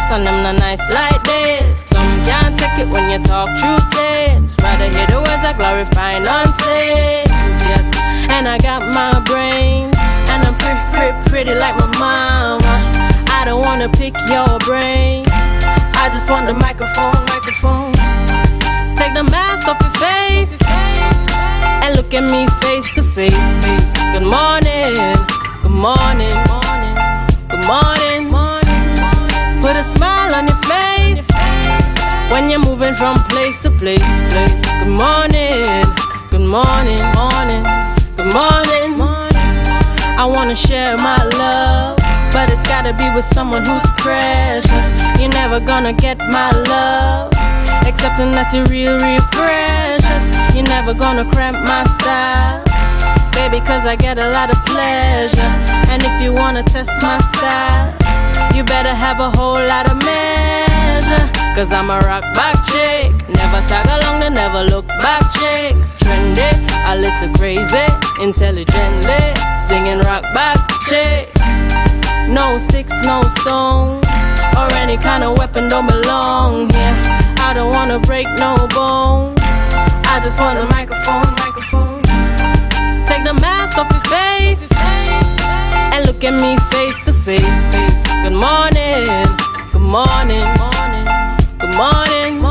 this and them not nice like this. Some can't take it when you talk true sense. Rather hear the words that glorify nonsense. Yes, and I got my brains, and I'm pretty like my mama. I don't wanna pick your brains, I just want the microphone. Take the mask off your face and look at me face to face. Good morning, good morning, good morning. Put a smile on your face when you're moving from place to place. Good morning, good morning, good morning. I wanna share my love, but it's gotta be with someone who's precious. You're never gonna get my love, accepting that you're real precious. You're never gonna cramp my style, baby, cause I get a lot of pleasure. And if you wanna test my style, you better have a whole lot of measure. Cause I'm a rock back chick, never tag along the never look back chick. Trendy, a little crazy, intelligently singing rock back chick. No sticks, no stones, or any kind of weapon don't belong here. I don't wanna break no bones, I just want a microphone. Take the mask off your face and look at me face to face. Good morning, good morning, good morning.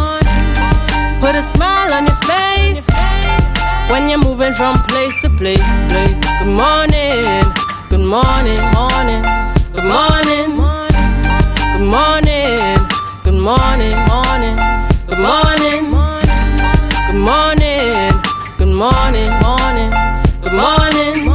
Put a smile on your face when you're moving from place to place. Good morning, good morning, good morning, good morning, good morning, good morning, good morning, good morning, good morning.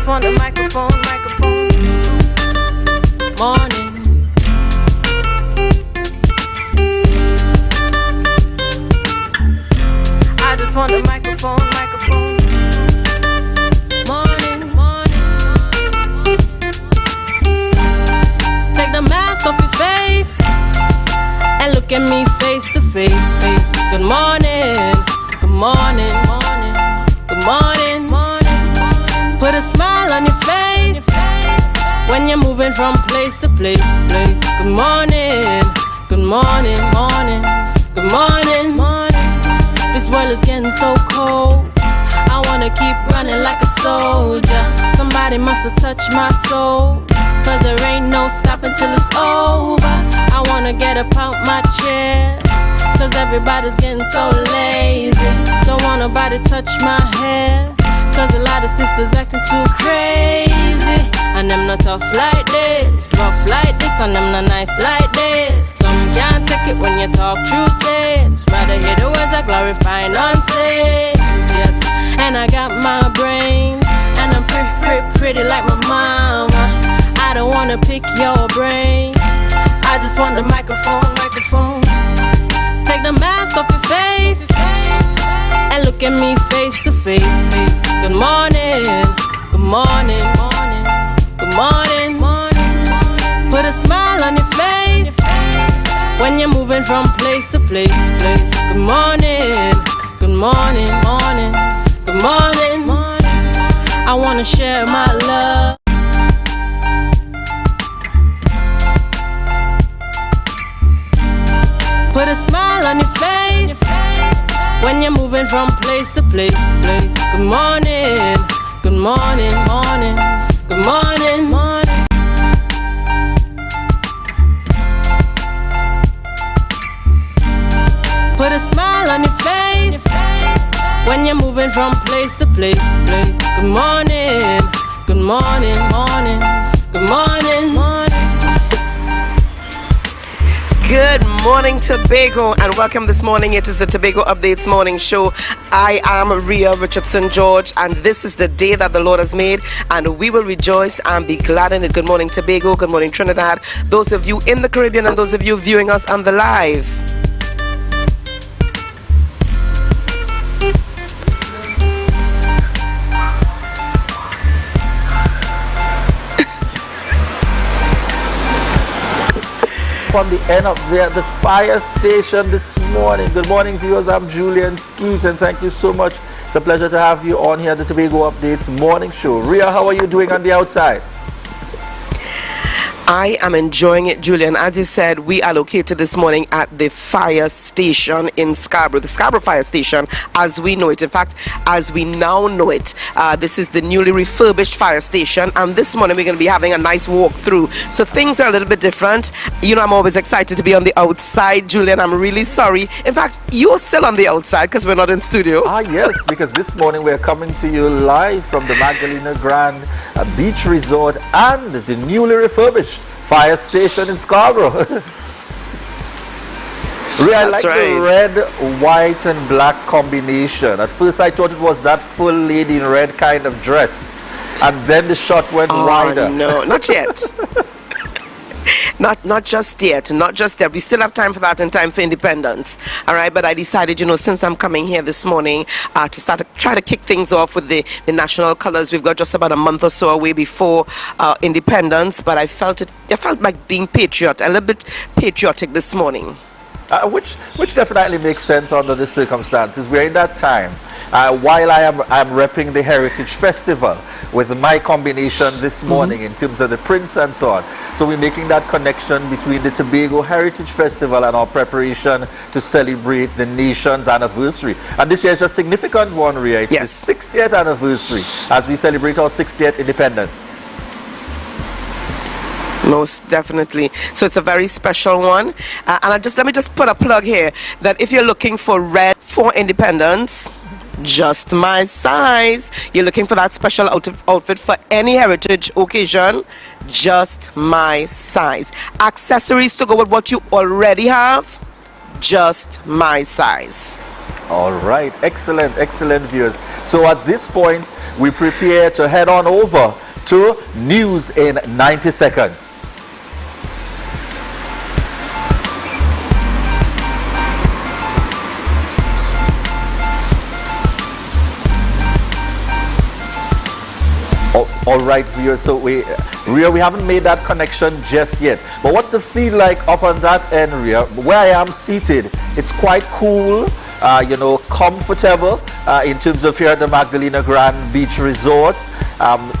Want the microphone, morning. I just want the microphone, morning. Take the mask off your face and look at me face to face. Good morning, good morning, good morning. Put a smile on your face when you're moving from place to place. Good morning, good morning, good morning. This world is getting so cold, I wanna keep running like a soldier. Somebody must have touched my soul, cause there ain't no stopping till it's over. I wanna get up out my chair, cause everybody's getting so lazy. Don't want nobody touch my hair, cause a lot of sisters acting too crazy. And them not tough like this, rough like this, and them not nice like this. Some can't take it when you talk true sense. Rather hear the words that glorify nonsense. Yes, and I got my brains, and I'm pretty like my mama. I don't wanna pick your brains, I just want the microphone. Take the mask off your face and look at me face to face. Good morning, good morning, good morning. Put a smile on your face when you're moving from place to place. Good morning, good morning, good morning. I wanna share my love. Put a smile on your face when you're moving from place to place. Good morning, good morning, good morning. Put a smile on your face when you're moving from place to place. Good morning, good morning, good morning. Good morning, Tobago, and welcome this morning. It is the Tobago Updates morning show. I am Rhea Richardson George, and this is the day that the Lord has made, and we will rejoice and be glad in it. Good morning, Tobago. Good morning, Trinidad. Those of you in the Caribbean and those of you viewing us on the live. From the end of the fire station this morning. Good morning, viewers. I'm Julian Skeet, and thank you so much. It's a pleasure to have you on here at the Tobago Updates morning show. Rhea, how are you doing on the outside? I am enjoying it, Julian. As you said, we are located this morning at the fire station in Scarborough, the Scarborough Fire Station, as we know it. In fact, as we now know it, this is the newly refurbished fire station, and this morning we're going to be having a nice walk through. So things are a little bit different. You know, I'm always excited to be on the outside, Julian. I'm really sorry. In fact, you're still on the outside because we're not in studio. Yes, because this morning we're coming to you live from the Magdalena Grand Beach Resort and the newly refurbished fire station in Scarborough. Really, I like the red, white, and black combination. At first, I thought it was that full lady in red kind of dress, and then the shot went wider. No, not yet. Not just yet, not just yet. We still have time for that and time for independence. All right, but I decided, you know, since I'm coming here this morning to try to kick things off with the national colors. We've got just about a month or so away before independence, but I felt like being a little bit patriotic this morning. Which definitely makes sense under the circumstances. We're in that time. While I'm repping the Heritage Festival with my combination this morning in terms of the prints and so on. So we're making that connection between the Tobago Heritage Festival and our preparation to celebrate the nation's anniversary. And this year is a significant one, Rhea. It's the 60th anniversary as we celebrate our 60th independence. Most definitely. So it's a very special one. And let me just put a plug here that if you're looking for red for independence, just my size. You're looking for that special outfit for any heritage occasion, just my size. Accessories to go with what you already have, just my size. All right, excellent viewers. So at this point, we prepare to head on over to news in 90 seconds. All right, viewers, so we haven't made that connection just yet. But what's the feel like up on that end, Rhea? Where I am seated, it's quite cool, you know, comfortable in terms of here at the Magdalena Grand Beach Resort.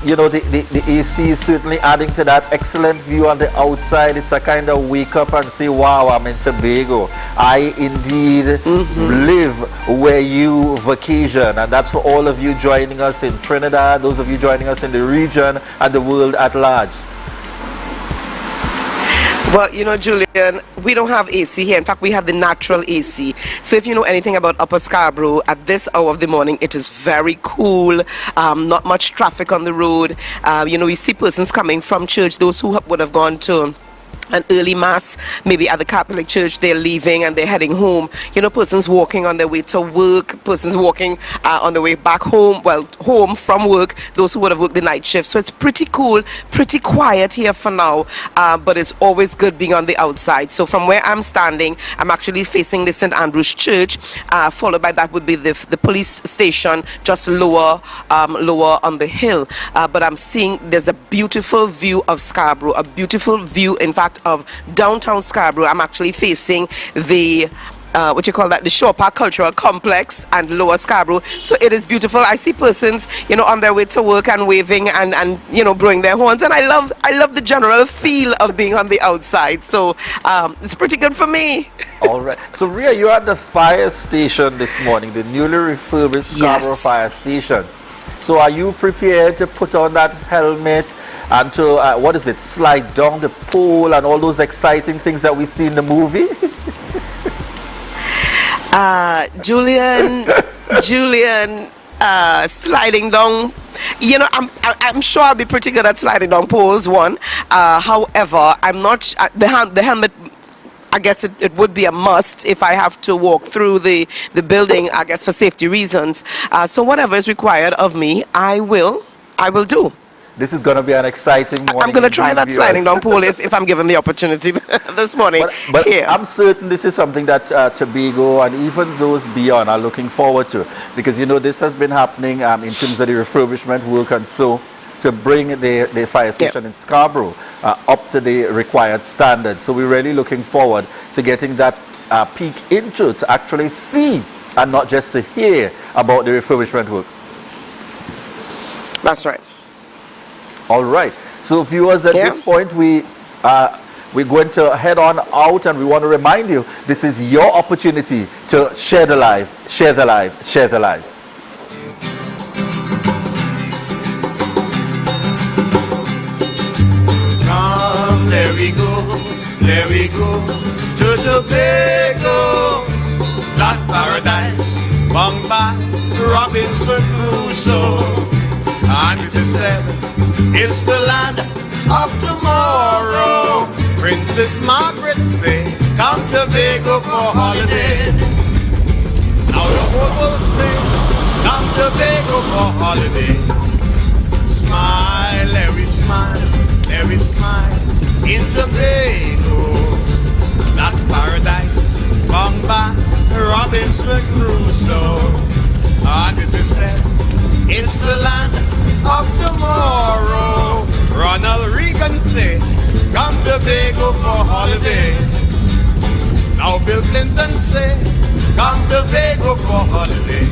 You know, the AC is certainly adding to that excellent view on the outside. It's a kind of wake up and say, wow, I'm in Tobago. I indeed live where you vacation. And that's for all of you joining us in Trinidad, those of you joining us in the region and the world at large. Well, you know, Julian, we don't have AC here. In fact, we have the natural AC. So if you know anything about Upper Scarborough, at this hour of the morning, it is very cool. Not much traffic on the road. You know, we see persons coming from church, those who would have gone to an early mass, maybe at the Catholic Church, they're leaving and they're heading home. You know, persons walking on their way to work, persons walking on their way back home, well, home from work, those who would have worked the night shift. So it's pretty cool, pretty quiet here for now, but it's always good being on the outside. So from where I'm standing, I'm actually facing the St. Andrew's Church, followed by that would be the police station just lower on the hill. But I'm seeing there's a beautiful view of Scarborough, a beautiful view, in fact, of downtown Scarborough. I'm actually facing the the Shore Park Cultural Complex and Lower Scarborough. So it is beautiful. I see persons, you know, on their way to work and waving and you know, blowing their horns, and I love the general feel of being on the outside. So it's pretty good for me. All right. So Rhea, you're at the fire station this morning, the newly refurbished Scarborough Fire Station. So are you prepared to put on that helmet and to, slide down the pole and all those exciting things that we see in the movie? Julian, sliding down, you know, I'm sure I'll be pretty good at sliding down poles, one. However, I'm not, the helmet I guess it would be a must if I have to walk through the building, I guess for safety reasons. So whatever is required of me, I will do. This is going to be an exciting morning. I'm going to try that viewers. sliding down pole if I'm given the opportunity this morning. But here. I'm certain this is something that Tobago and even those beyond are looking forward to, because this has been happening in terms of the refurbishment work and so to bring the fire station in Scarborough up to the required standards. So we're really looking forward to getting that peek into to actually see and not just to hear about the refurbishment work. That's right. All right. So viewers, at this point, we're going to head on out, and we want to remind you, this is your opportunity to share the life, share the life, share the life. Come, let we go to Tobago, that paradise, Bombay, Robinson Crusoe. And it is said, it's the land of tomorrow. Princess Margaret say, come to Tobago for holiday. Now the whole world say, come to Tobago for holiday. Smile, every smile in Tobago. That paradise, Bombay, Robinson Crusoe. And it is said, it's the land of tomorrow. Ronald Reagan say, come to Tobago for holiday. Now Bill Clinton say, come to Tobago for holiday.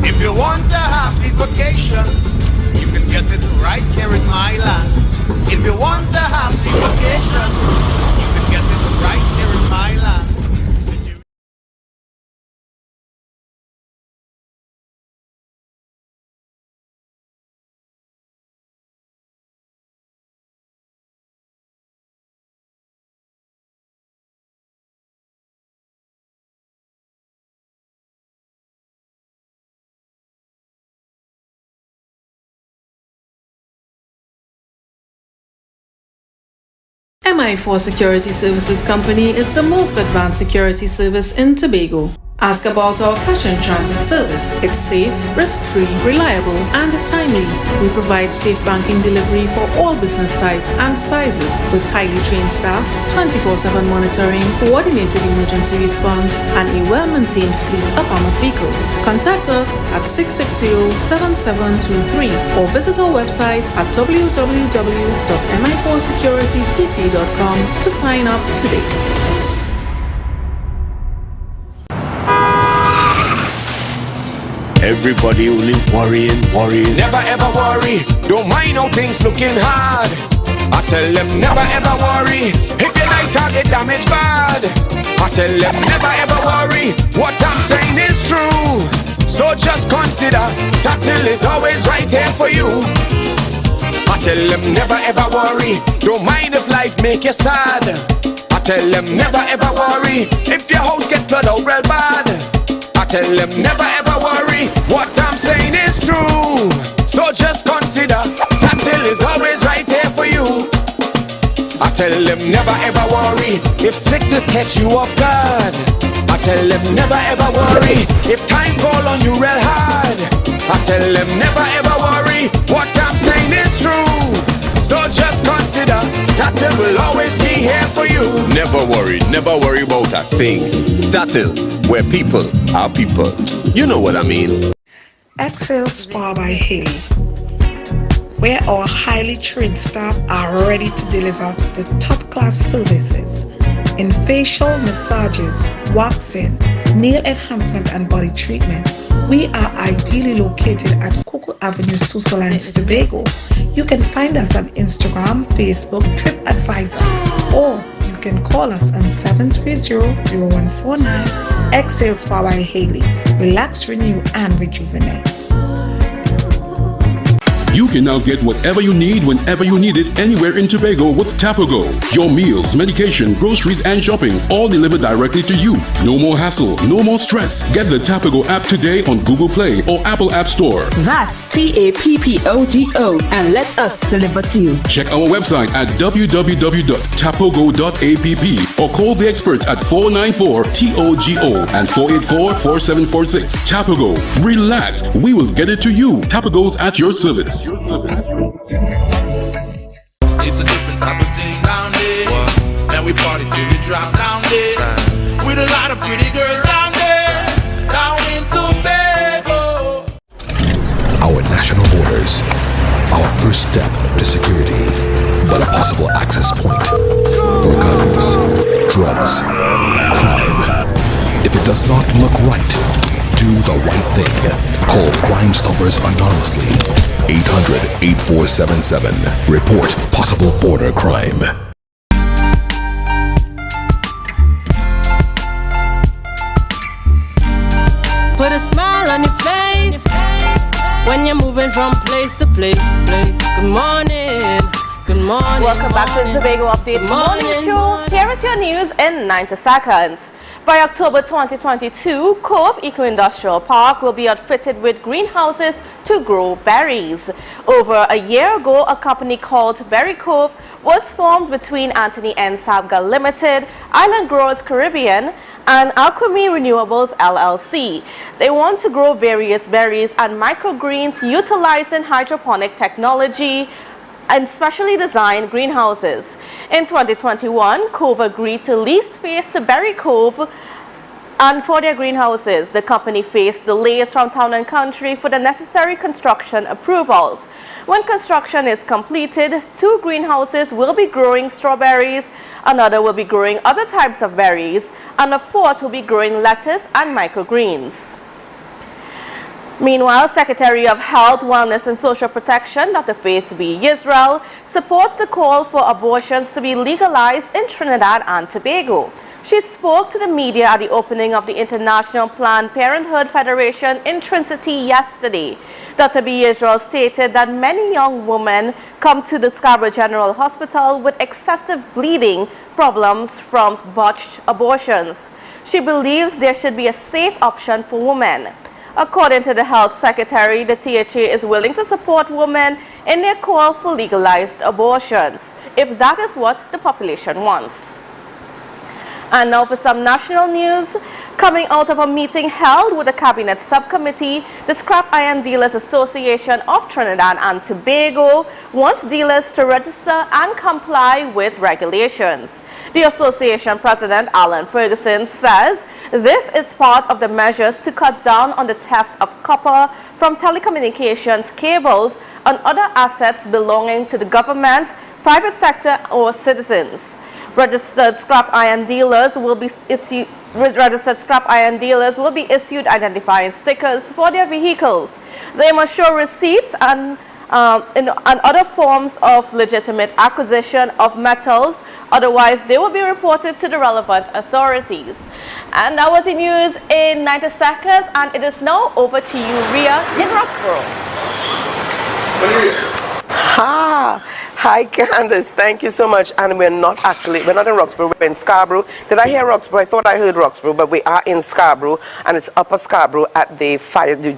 If you want a happy vacation, you can get it right here in my land. If you want a happy vacation, you can get it right here in my land. MI4 Security Services Company is the most advanced security service in Tobago. Ask about our cash and transit service. It's safe, risk-free, reliable, and timely. We provide safe banking delivery for all business types and sizes with highly trained staff, 24/7 monitoring, coordinated emergency response, and a well-maintained fleet of armored vehicles. Contact us at 660-7723 or visit our website at www.mi4securitytt.com to sign up today. Everybody only worrying. Never ever worry. Don't mind how things looking hard. I tell them never ever worry. If your nice car get damaged bad, I tell them never ever worry. What I'm saying is true. So just consider Tatil is always right here for you. I tell them never ever worry. Don't mind if life make you sad. I tell them never ever worry. If your house get flooded out real bad, I tell them never ever worry. What I'm saying is true. So just consider Tatil is always right here for you. I tell them never ever worry. If sickness catch you off guard, I tell them never ever worry. If times fall on you real hard, I tell them never ever worry. What I'm saying is true. So just consider Tatil will always be here for you. Never worry about a thing. Tatil, where people are people. You know what I mean. Excel Spa by Haley, where our highly trained staff are ready to deliver the top-class services in facial massages, waxing, nail enhancement and body treatment. We are ideally located at Coco Avenue, Susolands, Tobago. You can find us on Instagram, Facebook, TripAdvisor, or you can call us on 730-0149. Excel Spa by Haley. Relax, renew, and rejuvenate. You can now get whatever you need whenever you need it anywhere in Tobago with Tobago. Your meals, medication, groceries, and shopping all delivered directly to you. No more hassle, no more stress. Get the Tobago app today on Google Play or Apple App Store. That's TAPPOGO and let us deliver to you. Check our website at www.tapogo.app or call the experts at 494-TOGO and 484-4746. Tobago. Relax. We will get it to you. Tobago's at your service. It's a different type of thing down there. And we party till we drop down there. With a lot of pretty girls down there. Down in Tobago. Our national borders, our first step to security, but a possible access point for guns, drugs, crime. If it does not look right, do the right thing. Call Crime Stoppers anonymously. 800-8477. Report possible border crime. Put a smile on your face when you're moving from place to place. Good morning. Good morning. Welcome back to the Tobago Updates Morning Show. Here is your news in 90 seconds. By October 2022, Cove Eco-Industrial Park will be outfitted with greenhouses to grow berries. Over a year ago, a company called Berry Cove was formed between Anthony N. Sabga Limited, Island Growers Caribbean, and Alchemy Renewables LLC. They want to grow various berries and microgreens utilizing hydroponic technology and specially designed greenhouses. In 2021, Cove agreed to lease space to Berry Cove and for their greenhouses. The company faced delays from Town and Country for the necessary construction approvals. When construction is completed, 2 greenhouses will be growing strawberries, another will be growing other types of berries, and a 4th will be growing lettuce and microgreens. Meanwhile, Secretary of Health, Wellness and Social Protection, Dr. Faith B. Israel, supports the call for abortions to be legalized in Trinidad and Tobago. She spoke to the media at the opening of the International Planned Parenthood Federation in Trinity yesterday. Dr. B. Israel stated that many young women come to the Scarborough General Hospital with excessive bleeding problems from botched abortions. She believes there should be a safe option for women. According to the Health Secretary, the THA is willing to support women in their call for legalized abortions, if that is what the population wants. And now for some national news. Coming out of a meeting held with the Cabinet Subcommittee, the Scrap Iron Dealers Association of Trinidad and Tobago wants dealers to register and comply with regulations. The association president, Alan Ferguson, says this is part of the measures to cut down on the theft of copper from telecommunications cables and other assets belonging to the government, private sector or citizens. Registered scrap iron dealers will be issued identifying stickers for their vehicles. They must show receipts and other forms of legitimate acquisition of metals. Otherwise, they will be reported to the relevant authorities. And that was the news in 90 seconds. And it is now over to you, Ria, in Roxborough. Hi, Candace. Thank you so much. And we're not in Roxborough, we're in Scarborough. Did I hear Roxborough? I thought I heard Roxborough, but we are in Scarborough, and it's Upper Scarborough at the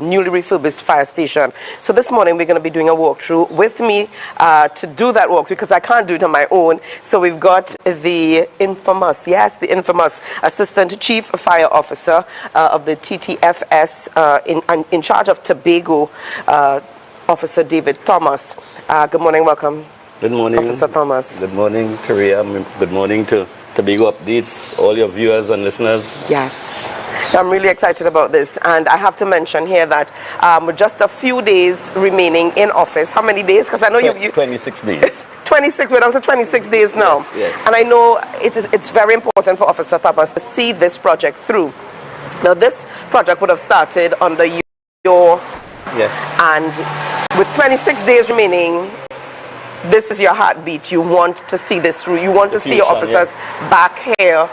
newly refurbished fire station. So this morning we're going to be doing a walkthrough. With me to do that walkthrough, because I can't do it on my own. So we've got the infamous Assistant Chief Fire Officer of the TTFS in charge of Tobago, Officer David Thomas. Good morning, welcome. Good morning, Officer Thomas. Good morning, Korea. Good morning to Tobago Updates, all your viewers and listeners. Yes, I'm really excited about this, and I have to mention here that with just a few days remaining in office. How many days? Because I know you 26 days. 26. We're down to 26 days now. Yes. And I know it's very important for Officer Thomas to see this project through. Now, this project would have started under your and with 26 days remaining. This is your heartbeat. You want to see this through. You want to see your officers back here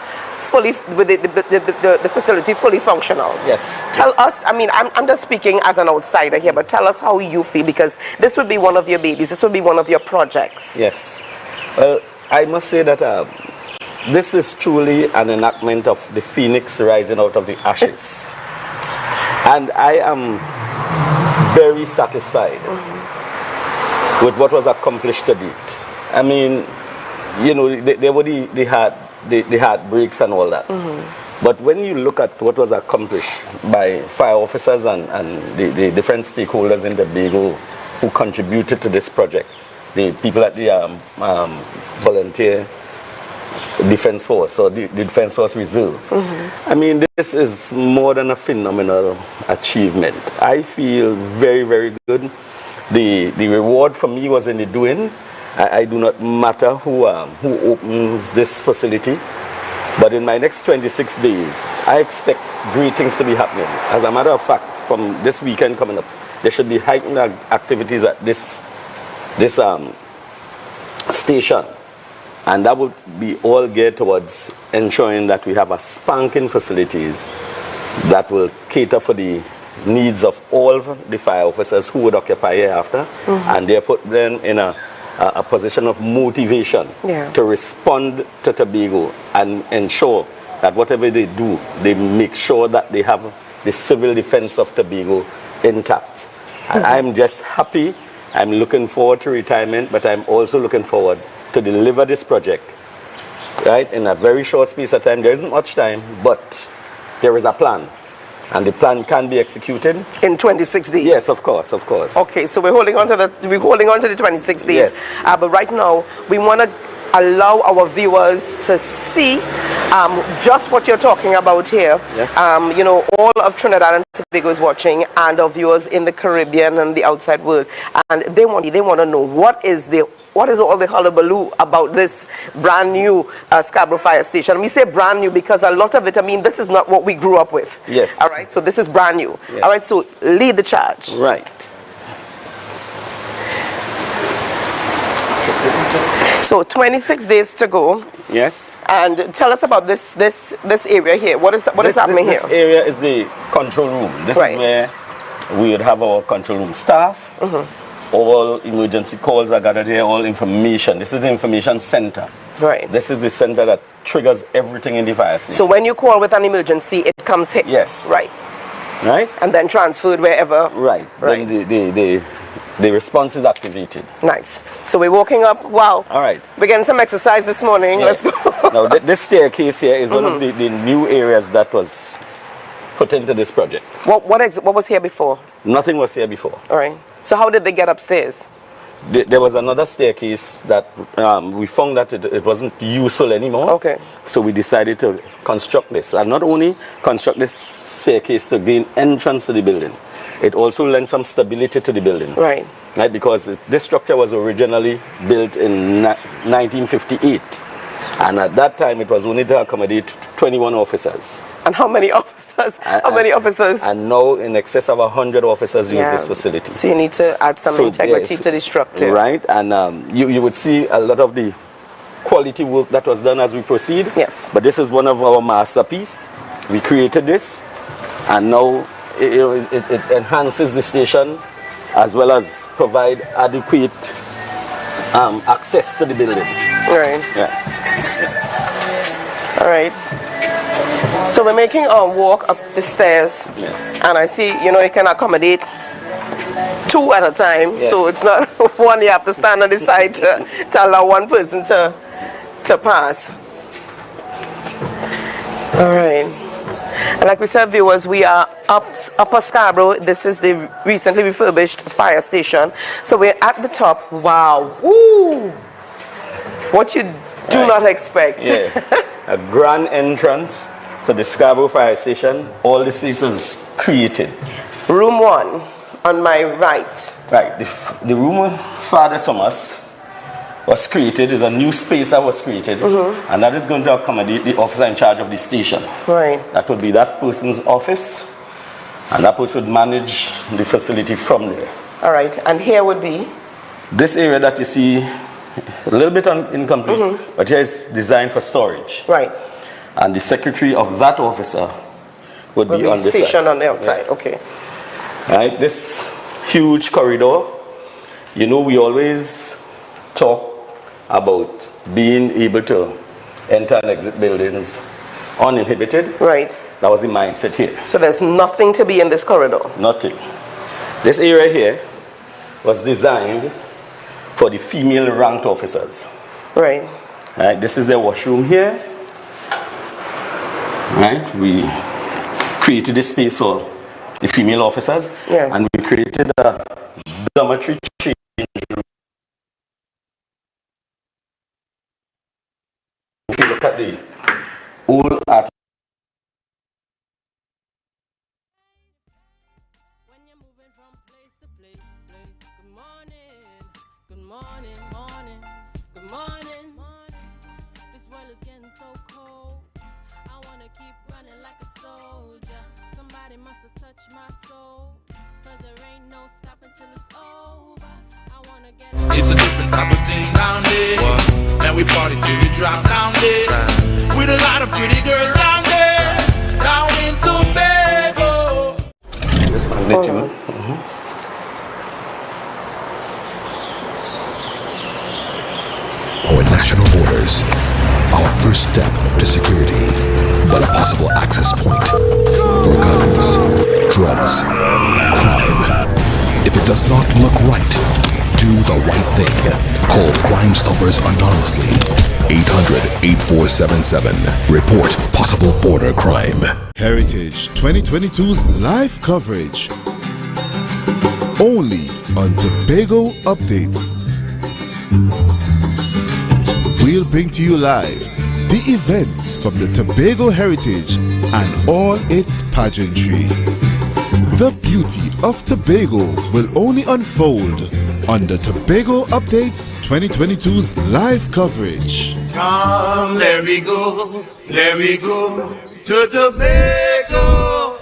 fully, with the facility fully functional. Yes. Tell us, I mean, I'm just speaking as an outsider here, but tell us how you feel, because this would be one of your babies, this would be one of your projects. Yes. Well, I must say that this is truly an enactment of the phoenix rising out of the ashes. And I am very satisfied with what was accomplished to date. I mean, you know, they had breaks and all that. But when you look at what was accomplished by fire officers and the different stakeholders in Tobago who contributed to this project, the people at the volunteer defense force or the defense force reserve, I mean, this is more than a phenomenal achievement. I feel very, very good. The reward for me was in the doing. I do not matter who opens this facility, but in my next 26 days, I expect great things to be happening. As a matter of fact, from this weekend coming up, there should be heightened activities at this station, and that would be all geared towards ensuring that we have a spanking facilities that will cater for the needs of all the fire officers who would occupy hereafter, and therefore then in a position of motivation to respond to Tobago and ensure that whatever they do, they make sure that they have the civil defense of Tobago intact. And I'm just happy. I'm looking forward to retirement, but I'm also looking forward to deliver this project, right, in a very short space of time. There isn't much time, but there is a plan. And the plan can be executed in 26 days. Yes, of course, of course. Okay, so we're holding on to the 26 days. Yes. But right now we want to allow our viewers to see just what you're talking about here. Yes. You know, all of Trinidad and Tobago is watching, and our viewers in the Caribbean and the outside world, and they want to know what is all the hullabaloo about this brand new Scarborough Fire Station. And we say brand new because a lot of it, I mean, this is not what we grew up with. Yes. All right, so this is brand new. Yes. All right, so lead the charge. Right. So 26 days to go. Yes. And tell us about this area here. What is happening here? This area is the control room. This is where we would have our control room staff. All emergency calls are gathered here, all information. This is the information center. Right. This is the center that triggers everything in the fire station. So when you call with an emergency, it comes here? Yes. Right. Right? And then transferred wherever? Right. Right. Then the response is activated. Nice. So we're walking up. Wow. All right. We're getting some exercise this morning. Yeah. Let's go. Now, this staircase here is one of the new areas that was put into this project. What was here before? Nothing was here before. All right. So how did they get upstairs? There was another staircase that we found that it wasn't useful anymore. Okay. So we decided to construct this. And not only construct this staircase to gain entrance to the building, it also lent some stability to the building. Right. Right, because this structure was originally built in 1958. And at that time, it was only to accommodate 21 officers. And how many officers? And now in excess of 100 officers use this facility. So you need to add some integrity to the structure. Right, and you would see a lot of the quality work that was done as we proceed. Yes. But this is one of our masterpieces. We created this, and now it enhances the station as well as provide adequate access to the building. Right. Yeah. All right. So we're making our walk up the stairs, and I see, you know, it can accommodate 2 at a time. Yes. So it's not one you have to stand on the side to allow one person to pass. All right. And like we said, viewers, we are Upper Scarborough. This is the recently refurbished fire station. So we're at the top. Wow. Woo! What you do not expect. Yeah. A grand entrance to the Scarborough Fire Station. All the spaces created. Room 1 on my right. Right. The room farthest from us was created, is a new space that was created, and that is going to accommodate the officer in charge of the station. Right. That would be that person's office, and that person would manage the facility from there. All right. And here would be? This area that you see, a little bit incomplete, but here is designed for storage. Right. And the secretary of that officer would be on this side. Stationed on the outside, okay. Right, this huge corridor, you know, we always talk about being able to enter and exit buildings uninhibited. Right. That was the mindset here. So there's nothing to be in this corridor? Nothing. This area here was designed for the female ranked officers. Right. Right, this is their washroom here. Right, we created this space for the female officers. Yes. And we created a dormitory change room. If you look at the old art. It's a different type of thing down there. And we party till we drop down there. With a lot of pretty girls down there. Down in Tobago. Our national borders, our first step to security, but a possible access point for guns, drugs, crime. If it does not look right, do the right thing. Call Crime Stoppers anonymously. 800-8477. Report possible border crime. Heritage 2022's live coverage. Only on Tobago Updates. We'll bring to you live the events from the Tobago Heritage and all its pageantry. The beauty of Tobago will only unfold on the Tobago Updates 2022's live coverage. Come, let me go to Tobago.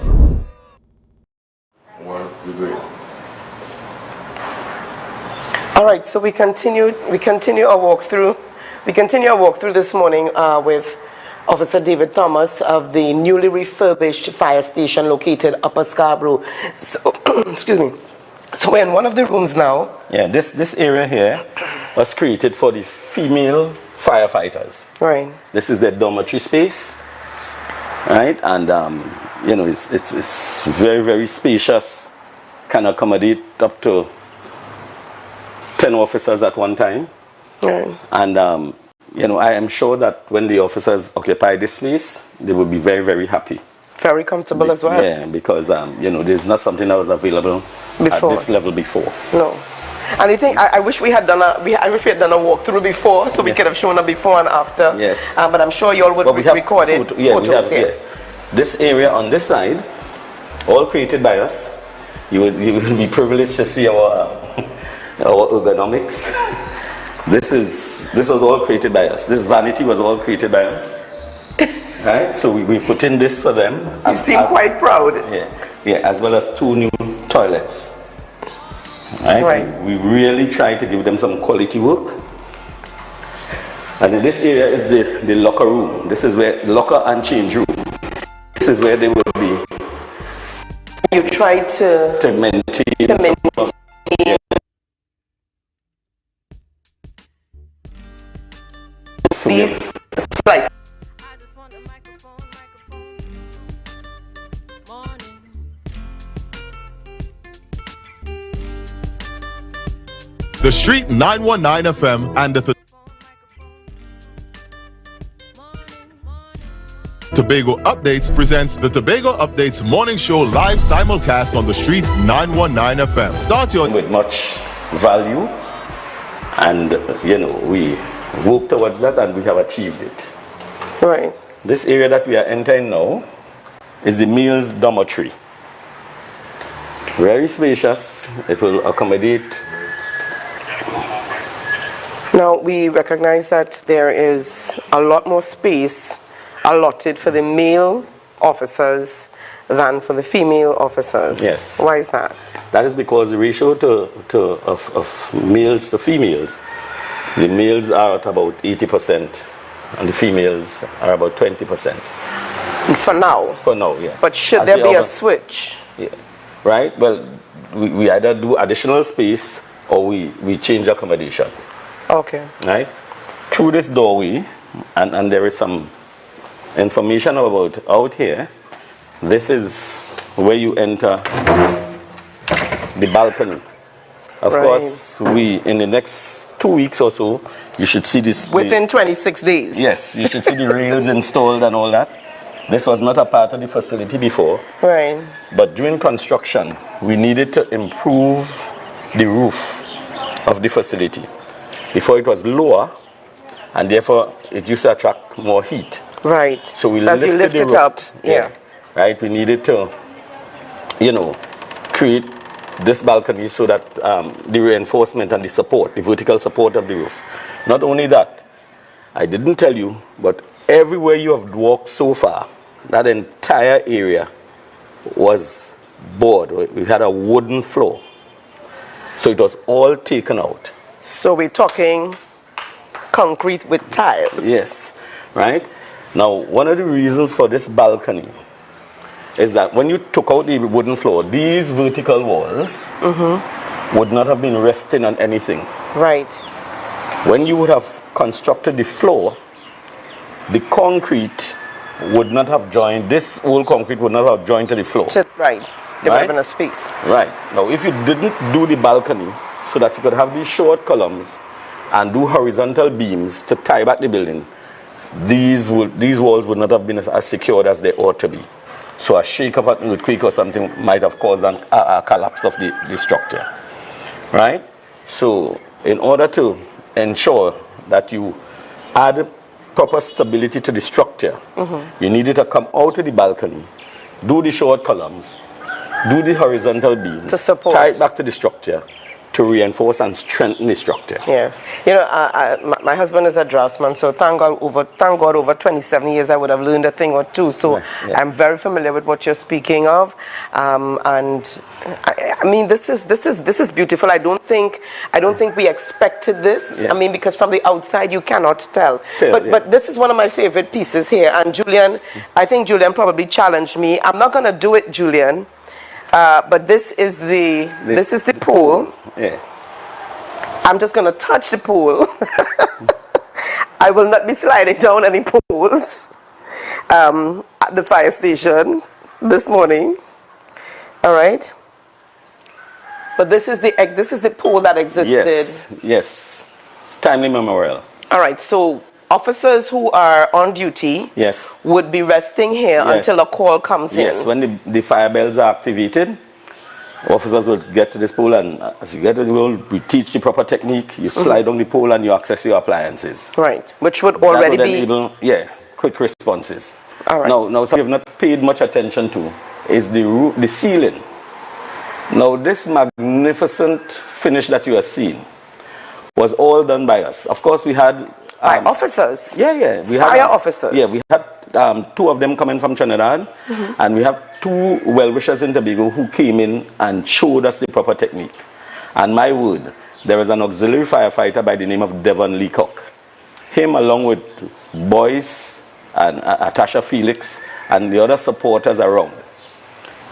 All right, so we continue our walkthrough. We continue our walkthrough this morning with Officer David Thomas of the newly refurbished fire station located Upper Scarborough. So, excuse me. So we're in one of the rooms now. Yeah, this area here was created for the female firefighters. Right. This is their dormitory space, right? And you know, it's very, very spacious. Can accommodate up to 10 officers at one time. Right. And you know, I am sure that when the officers occupy this space, they will be very, very happy. Very comfortable as well. Yeah, because you know, there's not something that was available at this level before. No. And I think I wish we had done a walkthrough before, so we could have shown a before and after. Yes. But I'm sure you all would have recorded photos. Yes. This area on this side, all created by us. You will be privileged to see our ergonomics. This was all created by us. This vanity was all created by us. Right? So we put in this for them. You seem quite proud. Yeah, as well as 2 new toilets. Right? We really try to give them some quality work. And in this area is the locker room. This is where locker and change room. This is where they will be. You try to maintain. These like The Street 919 FM and the Tobago Updates presents the Tobago Updates morning show live simulcast on the Street 919 FM. Start your with much value, and you know, we work towards that and we have achieved it. Right. This area that we are entering now is the male's dormitory. Very spacious. It will accommodate. Now we recognize that there is a lot more space allotted for the male officers than for the female officers. Yes. Why is that? That is because the ratio of males to females, the males are at about 80%, and the females are about 20%. For now? For now, yeah. But should there be a switch? Yeah. Right? Well, we either do additional space or we change accommodation. Okay. Right? Through this doorway, and there is some information about out here. This is where you enter the balcony. Of course, in the next 2 weeks or so, you should see this. Within 26 days? Yes, you should see the rails installed and all that. This was not a part of the facility before. Right. But during construction, we needed to improve the roof of the facility. Before it was lower, and therefore it used to attract more heat. Right. So we as you lift the it roof, up, yeah. Right. We needed to, create this balcony so that the reinforcement and the support, the vertical support of the roof. Not only that, I didn't tell you, but everywhere you have walked so far, that entire area was board. We had a wooden floor. So it was all taken out. So we're talking concrete with tiles. Yes, right? Now, one of the reasons for this balcony is that when you took out the wooden floor, these vertical walls would not have been resting on anything. Right. When you would have constructed the floor, the concrete would not have joined, this whole concrete would not have joined to the floor. Right. There would have been a space. Right. Now, if you didn't do the balcony so that you could have these short columns and do horizontal beams to tie back the building, these walls would not have been as secured as they ought to be. So a shake of an earthquake or something might have caused a collapse of the structure. Right? So in order to ensure that you add proper stability to the structure, you needed to come out to the balcony, do the short columns, do the horizontal beams, to support, tie it back to the structure, to reinforce and strengthen the structure. Yes. My husband is a draftsman, so thank God over 27 years I would have learned a thing or two. So I'm very familiar with what you're speaking of. And I mean, this is beautiful. I don't think we expected this. Yeah. I mean, because from the outside you cannot tell. But this is one of my favorite pieces here. And Julian, I think Julian probably challenged me. I'm not going to do it, Julian. But this is the pool. Yeah. I'm just going to touch the pool. I will not be sliding down any pools at the fire station this morning. All right. But this is the pool that existed. Yes. Timely memorial. All right. So officers who are on duty would be resting here until a call comes in. Yes, when the fire bells are activated, officers will get to this pool, and as you get to the pool, we teach the proper technique. You slide down the pole and you access your appliances. Right, which would already be... enable, quick responses. All right. Now something we have not paid much attention to is the ceiling. Now, this magnificent finish that you are seeing was all done by us. Of course, we had... by officers? Yeah. Fire officers? Yeah, we had two of them coming from Trinidad, and we have two well-wishers in Tobago who came in and showed us the proper technique. And my word, there is an auxiliary firefighter by the name of Devon Leacock. Him, along with Boyce and Atasha Felix and the other supporters around,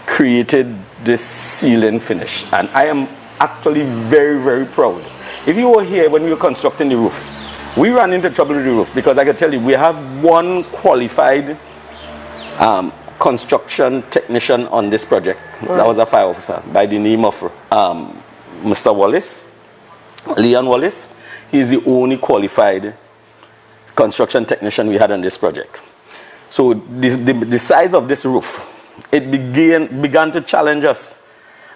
created this ceiling finish. And I am actually very, very proud. If you were here when we were constructing the roof, we ran into trouble with the roof because I can tell you we have one qualified construction technician on this project. That was a fire officer by the name of Mr. Wallace, Leon Wallace. He's the only qualified construction technician we had on this project. So the size of this roof, it began to challenge us.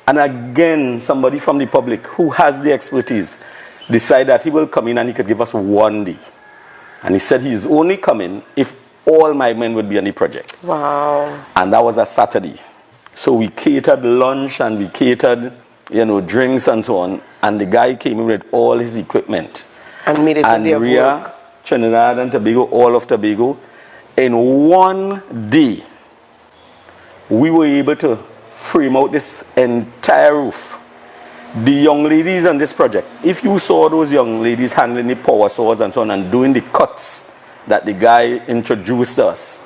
And again, somebody from the public who has the expertise decided that he will come in and he could give us 1 day. And he said he is only coming if all my men would be on the project. Wow. And that was a Saturday. So we catered lunch and we catered, drinks and so on. And the guy came in with all his equipment. And made it a day of work. Trinidad and Tobago, all of Tobago. In 1 day, we were able to frame out this entire roof. The young ladies on this project, if you saw those young ladies handling the power saws and so on and doing the cuts that the guy introduced us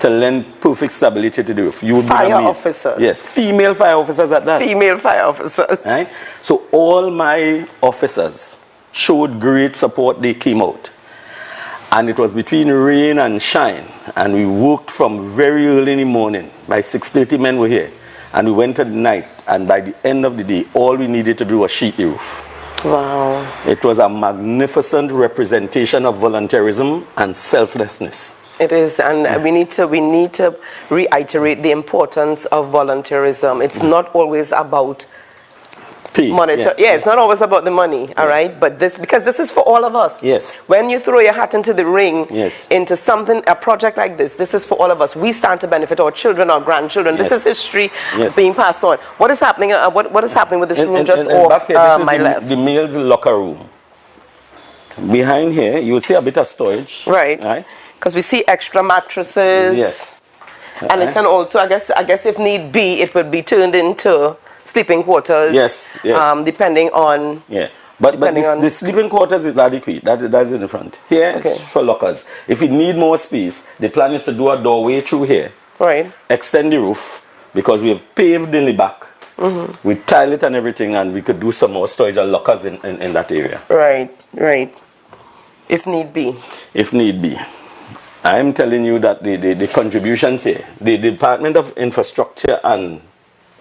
to lend perfect stability to the roof. You would be Fire amazed. officers. Yes, female fire officers at that. Female fire officers. Right? So all my officers showed great support. They came out. And it was between rain and shine. And we worked from very early in the morning. By 6:30 men were here. And we went at night. And by the end of the day, all we needed to do was sheet the roof. Wow. It was a magnificent representation of volunteerism and selflessness. It is, and we need to reiterate the importance of volunteerism. It's not always about monitor. Yeah, it's not always about the money, all right? But because this is for all of us. Yes. When you throw your hat into the ring, yes, into something, a project like this is for all of us. We stand to benefit our children, our grandchildren. Yes. This is history yes, being passed on. What is happening? What is happening with this room just off back here, this is my left? the male's locker room. Behind here, you will see a bit of storage. Right. Right. Because we see extra mattresses. Yes. And it can also, I guess if need be, it would be turned into sleeping quarters. Yes. Yes. Depending on. Yeah. But the sleeping quarters is adequate. That's in the front. Here is for lockers. If you need more space, the plan is to do a doorway through here. Right. Extend the roof because we have paved in the back. Mm-hmm. We tile it and everything, and we could do some more storage and lockers in that area. Right. Right. If need be. If need be. I am telling you that the contributions here, the Department of Infrastructure and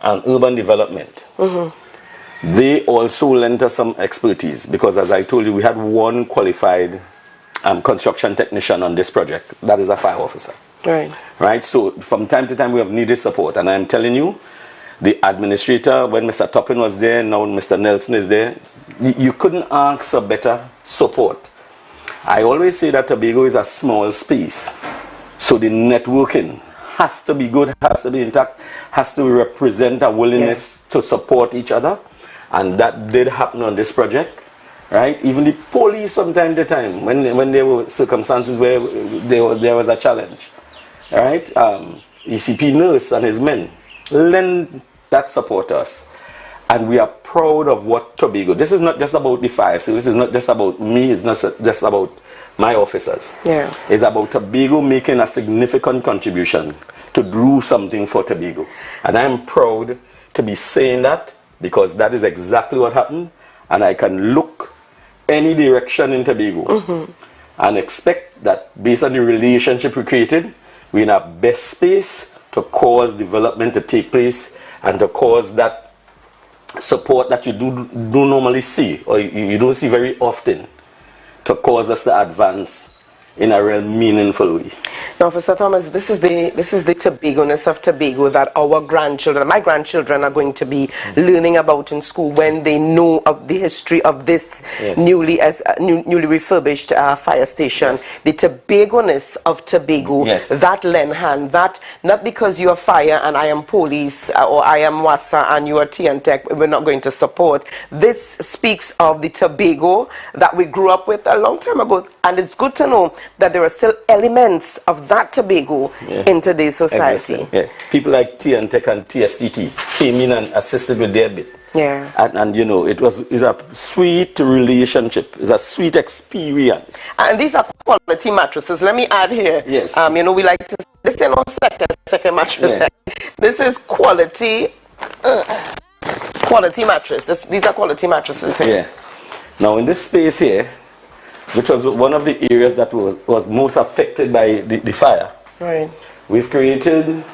Urban Development, mm-hmm, they also lent us some expertise because, as I told you, we had one qualified construction technician on this project. That is a fire officer. Right. Right. So from time to time we have needed support, and I am telling you, the administrator, when Mr. Toppin was there, now Mr. Nelson is there, you couldn't ask for better support. I always say that Tobago is a small space, so the networking has to be good, has to be intact, has to represent a willingness to support each other, and that did happen on this project, right? Even the police from time to time, when there were circumstances where there was a challenge, right? ECP nurse and his men lend that support to us. And we are proud of what Tobago. This is not just about the fire service. It's not just about me. It's not just about my officers. Yeah. It's about Tobago making a significant contribution to do something for Tobago. And I'm proud to be saying that because that is exactly what happened. And I can look any direction in Tobago, mm-hmm, and expect that based on the relationship we created, we're in our best space to cause development to take place and to cause that support that you do normally see or you don't see very often to cause us to advance in a real meaningful way. Now, Officer Thomas, this is the Tobago-ness of Tobago that our grandchildren, my grandchildren, are going to be learning about in school when they know of the history of this newly refurbished fire station. Yes. The Tobago-ness of Tobago, that lend hand, that not because you are fire and I am police or I am WASA and you are TNTech, we're not going to support. This speaks of the Tobago that we grew up with a long time ago, and it's good to know that there are still elements of that Tobago in today's society. Yeah. People like TNTech and TSTT came in and assisted with their bit. Yeah. And you know, it's a sweet relationship. It's a sweet experience. And these are quality mattresses. Let me add here. Yes. You know, we like to, this is no second mattress. Yeah. This is quality mattress. These are quality mattresses here. Yeah. Now in this space here, which was one of the areas that was most affected by the fire. Right. We've created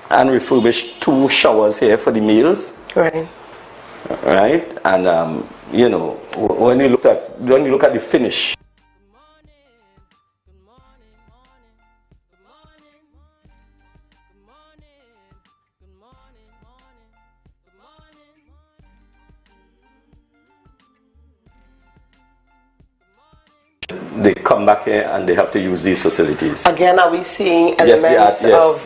and refurbished 2 showers here for the males. Right. Right, and you know, when you look at the finish. They come back here and they have to use these facilities. Again, are we seeing elements yes.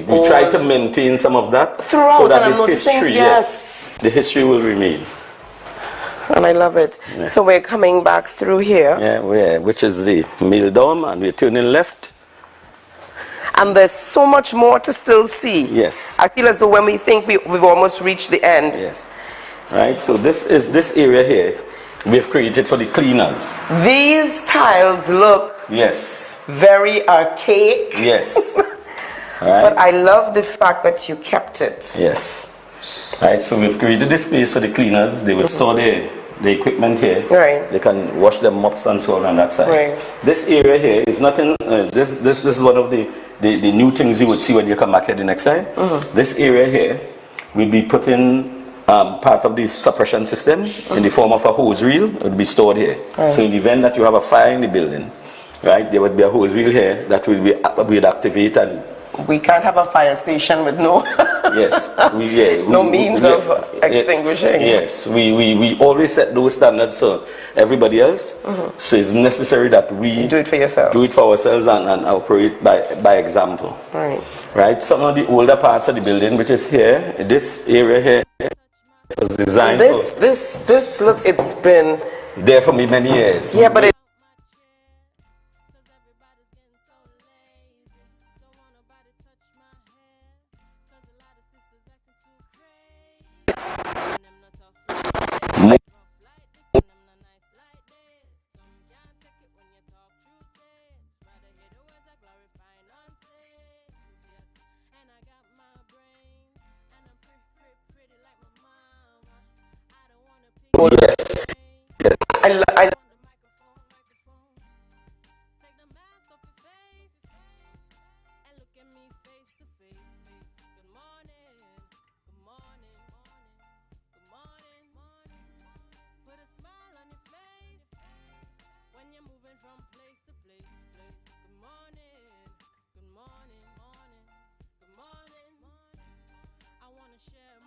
We try to maintain some of that throughout, so that and the history, the history will remain. And I love it. Yeah. So we're coming back through here. Yeah, which is the male dorm, and we're turning left. And there's so much more to still see. Yes. I feel as though when we think we've almost reached the end. Yes. Right. So this area here we've created for the cleaners. These tiles look Yes. Very archaic. Yes. But I love the fact that you kept it. Yes. Right, so we've created this space for the cleaners. They will store the equipment here. Right. They can wash their mops and so on that side. Right. This area here is nothing. This is one of the new things you would see when you come back here the next time. This area here, we'll be putting part of the suppression system in the form of a hose reel. It will be stored here. Right. So in the event that you have a fire in the building, right, there would be a hose reel here that will activate and. We can't have a fire station with no no means of extinguishing. Yes, we always set those standards for everybody else. So it's necessary that we do it for yourself. Do it for ourselves and operate by example. Right. Right. Some of the older parts of the building, which is here, this area here, was designed. This looks. It's been there for many years. Yeah, but it. Yes. Yes. I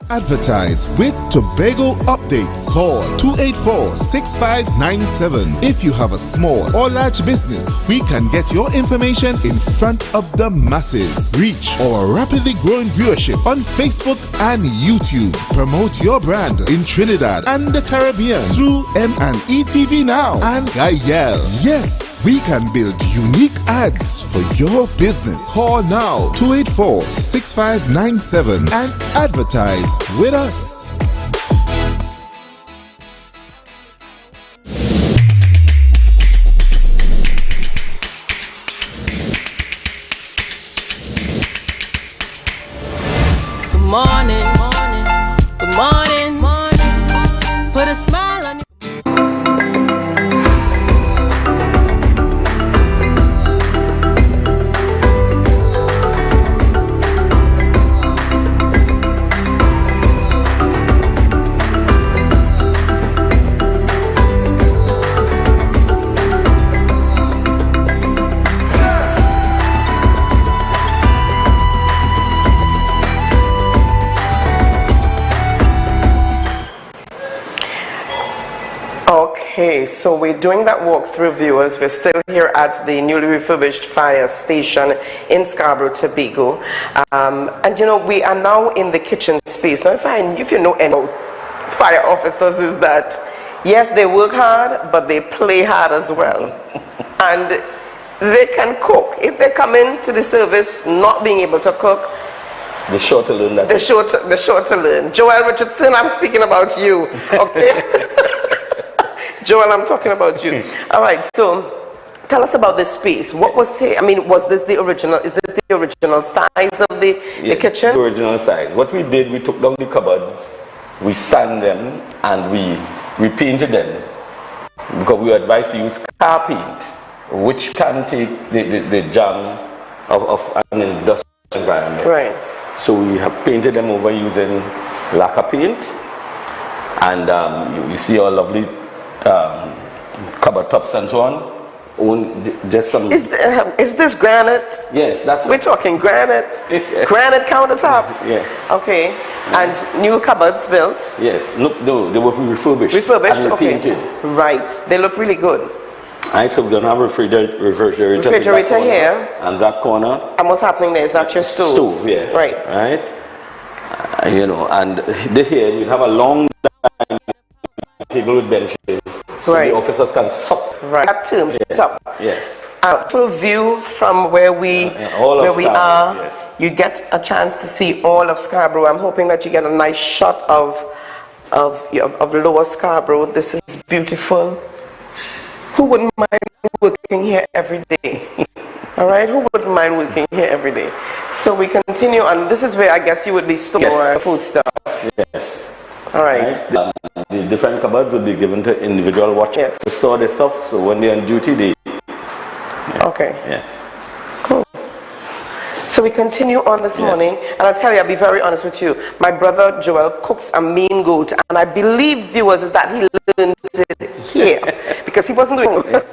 Advertise with Tobago Updates. Call 284-6597. If you have a small or large business, we can get your information in front of the masses. Reach our rapidly growing viewership on Facebook and YouTube. Promote your brand in Trinidad and the Caribbean through M&E TV Now and Gayel. Yes, we can build unique ads for your business. Call now 284-6597 and advertise with us. Good morning, good morning, put a smile on your Okay, so we're doing that walkthrough, viewers. We're still here at the newly refurbished fire station in Scarborough, Tobago. And you know, we are now in the kitchen space. Now, if you know any fire officers, is that, yes, they work hard, but they play hard as well. And they can cook. If they come into the service not being able to cook, the short to learn that. The short to learn. Joel Richardson, I'm speaking about you. Okay? Joel, I'm talking about you. All right, so tell us about this space. What was it? I mean, was this the original? Is this the original size of the kitchen? The original size. What we did, we took down the cupboards, we sanded them, and we repainted them. Because we were advised to use car paint, which can take the jam of an industrial environment. Right. So we have painted them over using lacquer paint, and you see our lovely cupboard tops and so on. Just some. Is this granite? Yes, that's. We're talking granite. Granite countertops. Yeah. Okay. And new cupboards built. Yes. No, they were refurbished. Refurbished. And repainted. Okay. Right. They look really good. Alright, so we're gonna have a refrigerator here. And that corner. And what's happening there? Is that your stove? Stove, yeah. Right. Right. You know, and this here we have a long table with benches, so the officers can sup. Right. That term, sup. Yes. Full view from where we are. Yes. You get a chance to see all of Scarborough. I'm hoping that you get a nice shot of Lower Scarborough. This is beautiful. Who wouldn't mind working here every day. All right, who wouldn't mind working here every day? So we continue on. This is where I guess you would be storing food stuff. Yes. All right. The different cupboards would be given to individual watchers to store the stuff. So when they're on duty, they. Okay. Yeah. Cool. So we continue on this morning, and I'll tell you, I'll be very honest with you. My brother Joel cooks a mean goat, and I believe, viewers, is that he learned it here because he wasn't doing it,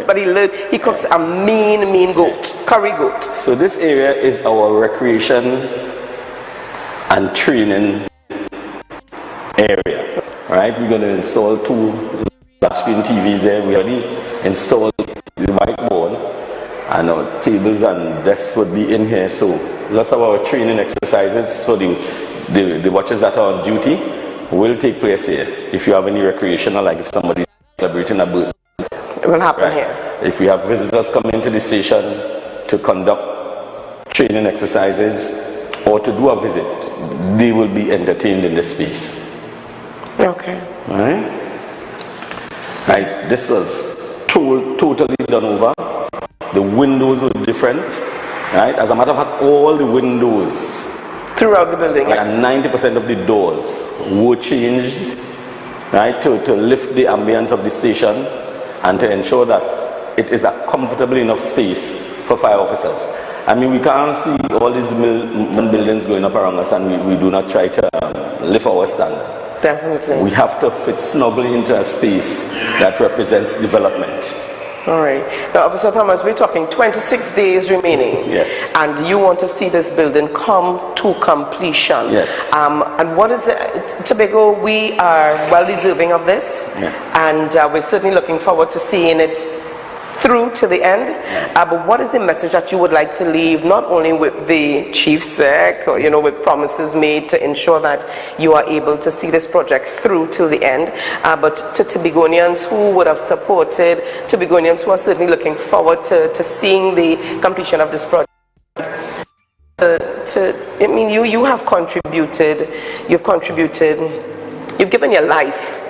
but he cooks a mean goat, curry goat. So this area is our recreation and training area, right? We're going to install 2 flat screen TVs there. We already installed the whiteboard, and our tables and desks would be in here. So lots of our training exercises for the watchers that are on duty will take place here. If you have any recreational, like if somebody's celebrating a birthday, it will happen here. If we have visitors coming to the station to conduct training exercises or to do a visit, they will be entertained in this space. Okay. All right. Right. This was totally done over. The windows were different. Right. As a matter of fact, all the windows throughout the building, and 90% of the doors were changed. Right. To lift the ambience of the station and to ensure that it is a comfortable enough space for fire officers. I mean, we can't see all these buildings going up around us, and we do not try to lift our standard. Definitely. We have to fit snugly into a space that represents development. All right. Now, Officer Thomas, we're talking 26 days remaining. Yes. And you want to see this building come to completion. Yes. And what is it? Tobago, we are well deserving of this. Yeah. And we're certainly looking forward to seeing it through to the end. But what is the message that you would like to leave, not only with the chief sec, or, with promises made to ensure that you are able to see this project through till the end, but to Tobagonians who would have supported, Tobagonians who are certainly looking forward to seeing the completion of this project. I mean, you have contributed, you've given your life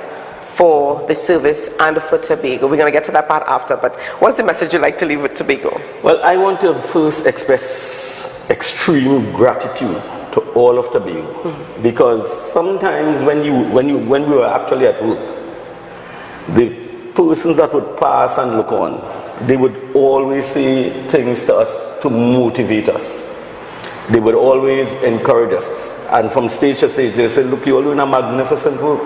for the service and for Tobago. We're going to get to that part after, but what's the message you'd like to leave with Tobago? Well, I want to first express extreme gratitude to all of Tobago, because sometimes when we were actually at work, the persons that would pass and look on, they would always say things to us to motivate us. They would always encourage us, and from stage to stage they say, look, you're doing a magnificent work.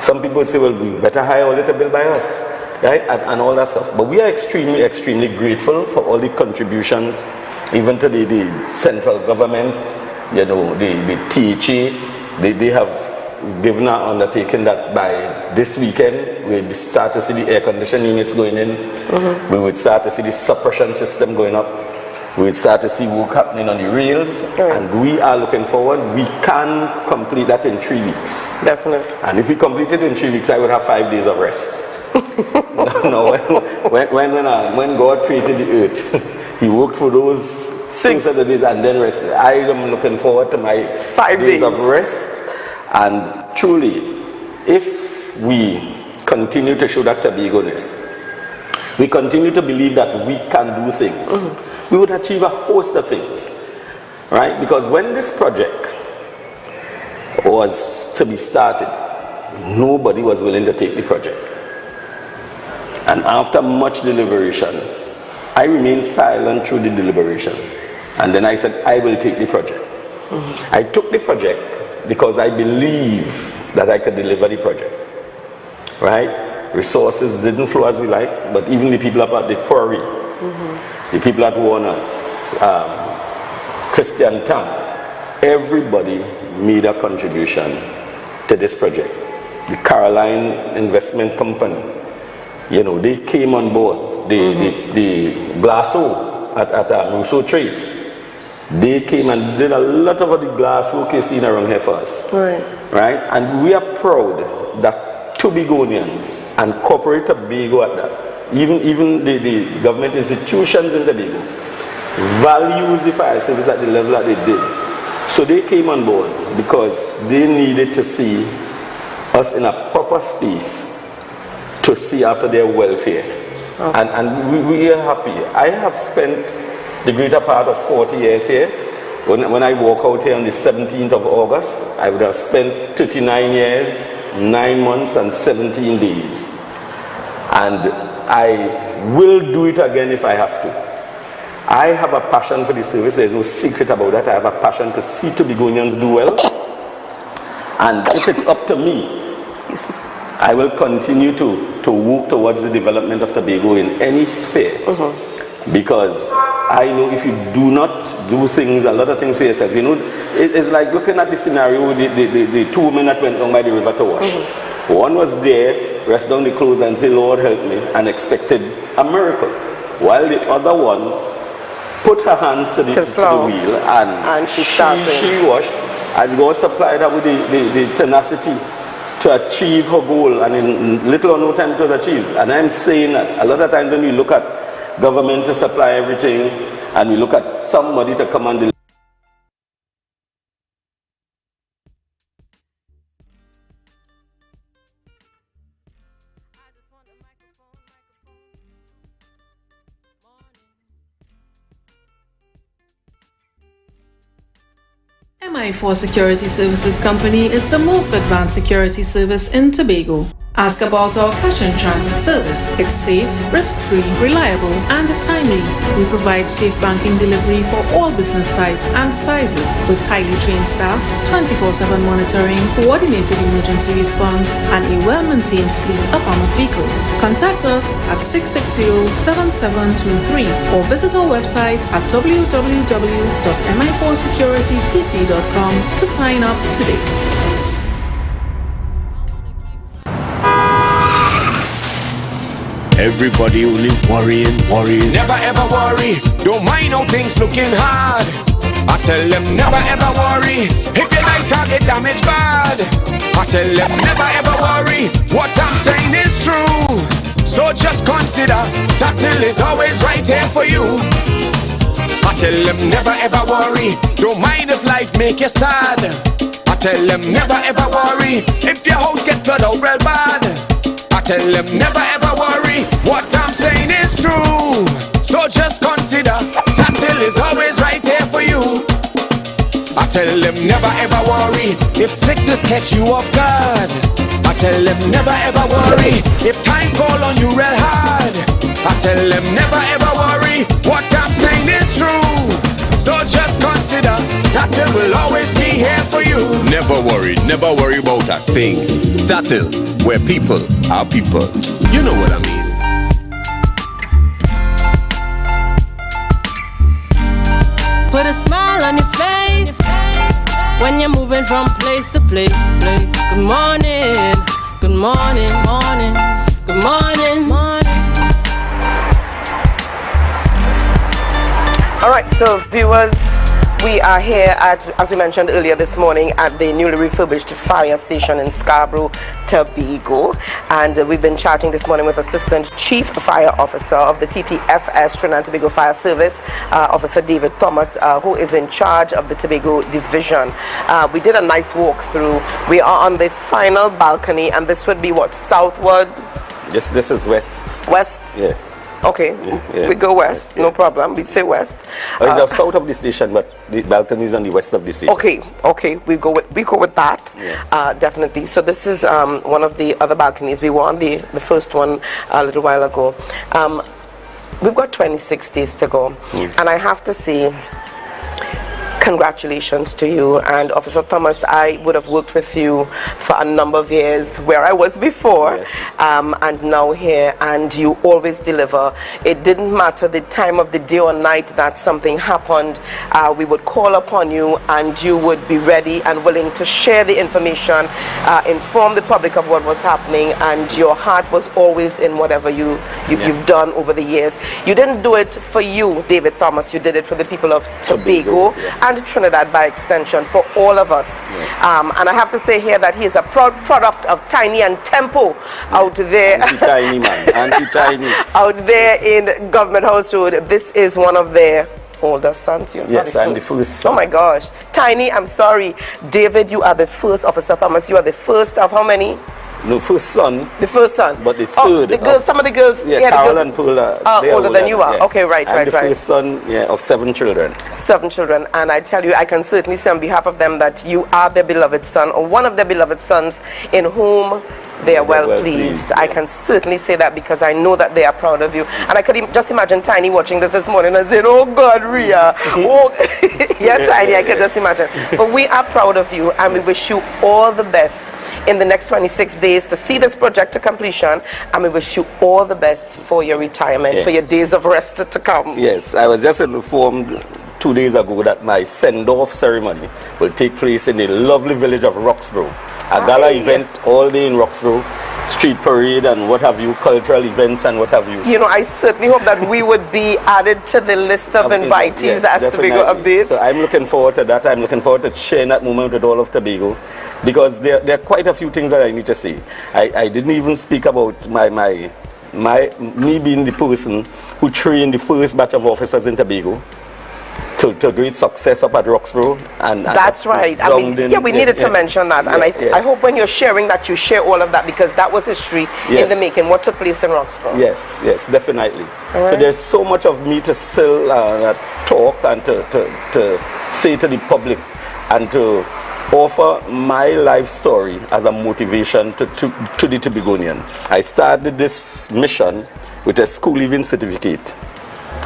Some people would say, well, we better hire a little bit by us, right? And all that stuff. But we are extremely grateful for all the contributions, even to the central government, the THA. They have given an undertaking that by this weekend, we'll start to see the air conditioning units going in. We would start to see the suppression system going up. We would start to see work happening on the rails, and we are looking forward. We can complete that in 3 weeks. Definitely. And if we complete it in 3 weeks, I would have 5 days of rest. When God created the earth, He worked for those 6 other days and then rested. I am looking forward to my 5 days of rest. And truly, if we continue to show that Tobago-ness, we continue to believe that we can do things, we would achieve a host of things, right? Because when this project was to be started, nobody was willing to take the project. And after much deliberation, I remained silent through the deliberation. And then I said, I will take the project. I took the project because I believe that I could deliver the project, right? Resources didn't flow as we like, but even the people up at the quarry, the people at Warner's, Christian Town, everybody made a contribution to this project. The Caroline Investment Company, they came on board. The Glasso at Rousseau Trace, they came and did a lot of the glass work you seen around here for us. Right? And we are proud that Tobagonians and corporate Tobago at that, even the government institutions in Tobago, values the fire service at the level that they did. So they came on board because they needed to see us in a proper space to see after their welfare. And we are happy. I have spent the greater part of 40 years here. When I walk out here on the 17th of August, I would have spent 39 years, 9 months and 17 days. And I will do it again if I have to. I have a passion for the service. There's no secret about that. I have a passion to see Tobagonians do well. And if it's up to me, I will continue to work towards the development of Tobago in any sphere. Because I know if you do not do things, a lot of things for yourself, you know, it's like looking at the scenario with the two women that went down by the river to wash. One was there, rest down the clothes and say, Lord help me, and expected a miracle. While the other one put her hands to the wheel and she washed, and God supplied her with the tenacity to achieve her goal, and in little or no time it was achieved. And I'm saying that a lot of times when we look at government to supply everything, and we look at somebody to come and deliver. MI4 Security Services Company is the most advanced security service in Tobago. Ask about our cash and transit service. It's safe, risk-free, reliable, and timely. We provide safe banking delivery for all business types and sizes with highly trained staff, 24/7 monitoring, coordinated emergency response, and a well-maintained fleet of armored vehicles. Contact us at 660-7723 or visit our website at www.mi4securitytt.com to sign up today. Everybody only worrying. Never ever worry. Don't mind how things looking hard. I tell them never ever worry. If your life can't get damaged bad. I tell them never ever worry. What I'm saying is true. So just consider Tatil is always right here for you. I tell them never ever worry. Don't mind if life make you sad. I tell them never ever worry. If your house get flooded out real bad. I tell them never ever worry. What I'm saying is true. So just consider Tatil is always right here for you. I tell them never ever worry. If sickness catch you off guard. I tell them never ever worry. If times fall on you real hard. I tell them never ever worry. What I'm saying is true. So just consider Tatil will always be here for you. Never worry about a thing. Tatil, where people are people. You know what I mean. Put a smile on your face when you're moving from place to place. Good morning, good morning, morning, good morning, morning. All right, so viewers, we are here at, as we mentioned earlier this morning, at the newly refurbished fire station in Scarborough, Tobago. And we've been chatting this morning with Assistant Chief Fire Officer of the TTFS, Trinidad and Tobago Fire Service, Officer David Thomas, who is in charge of the Tobago Division. We did a nice walk through. We are on the final balcony, and this would be what, southward? Yes, this is west. West? Yes. Okay, we go west, no problem. We'd say west. It's south of the station, but the balcony is on the west of the station. Okay, we go with that. Yeah. Definitely. So this is one of the other balconies. We were on the first one a little while ago. We've got 26 days to go, and I have to say, congratulations to you. And Officer Thomas, I would have worked with you for a number of years where I was before, and now here, and you always deliver. It didn't matter the time of the day or night that something happened. We would call upon you, and you would be ready and willing to share the information, inform the public of what was happening, and your heart was always in whatever you've done over the years. You didn't do it for you, David Thomas. You did it for the people of Tobago and Trinidad by extension, for all of us. And I have to say here that he is a proud product of Tiny and Tempo out there. Anti-tiny man, anti-tiny. Out there in Government House Road. This is one of their older sons. Yes, I'm the first son. Oh my gosh. Tiny, I'm sorry. David, you are the first. Officer Thomas, you are the first of how many? No, first son. The first son. But the Oh, third. the girls, some of the girls. Yeah, the Carol girls and Paul are older than you are. yeah. Okay, right, I'm right, the right. first son, of 7 children. 7 children, and I tell you, I can certainly say on behalf of them that you are their beloved son, or one of their beloved sons, in whom they are well pleased. I can certainly say that because I know that they are proud of you. And I could just imagine Tiny watching this morning and saying, oh God, Rhea. Oh, yeah, Tiny, I can just imagine. But we are proud of you, and we wish you all the best in the next 26 days to see this project to completion, and we wish you all the best for your retirement, for your days of rest to come. Yes, I was just informed 2 days ago that my send-off ceremony will take place in the lovely village of Roxborough. A gala event all day in Roxborough, street parade and what have you, cultural events and what have you. You know, I certainly hope that we would be added to the list of invitees as Tobago updates. So I'm looking forward to that. I'm looking forward to sharing that moment with all of Tobago, because there are quite a few things that I need to say. I didn't even speak about me being the person who trained the first batch of officers in Tobago to great success up at Roxborough. And that's right. I mean, yeah, we needed to mention that. And I hope when you're sharing that, you share all of that, because that was history in the making, what took place in Roxborough. Yes, yes, definitely. Right. So there's so much of me to still talk and to say to the public and to offer my life story as a motivation to the Tobagonian. I started this mission with a school leaving certificate,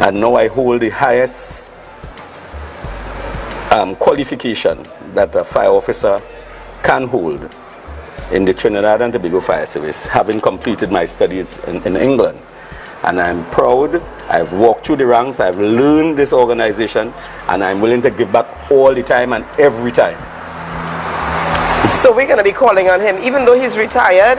and now I hold the highest qualification that a fire officer can hold in the Trinidad and Tobago Fire Service, having completed my studies in England. And I'm proud. I've walked through the ranks, I've learned this organization, and I'm willing to give back all the time and every time. So we're going to be calling on him. Even though he's retired,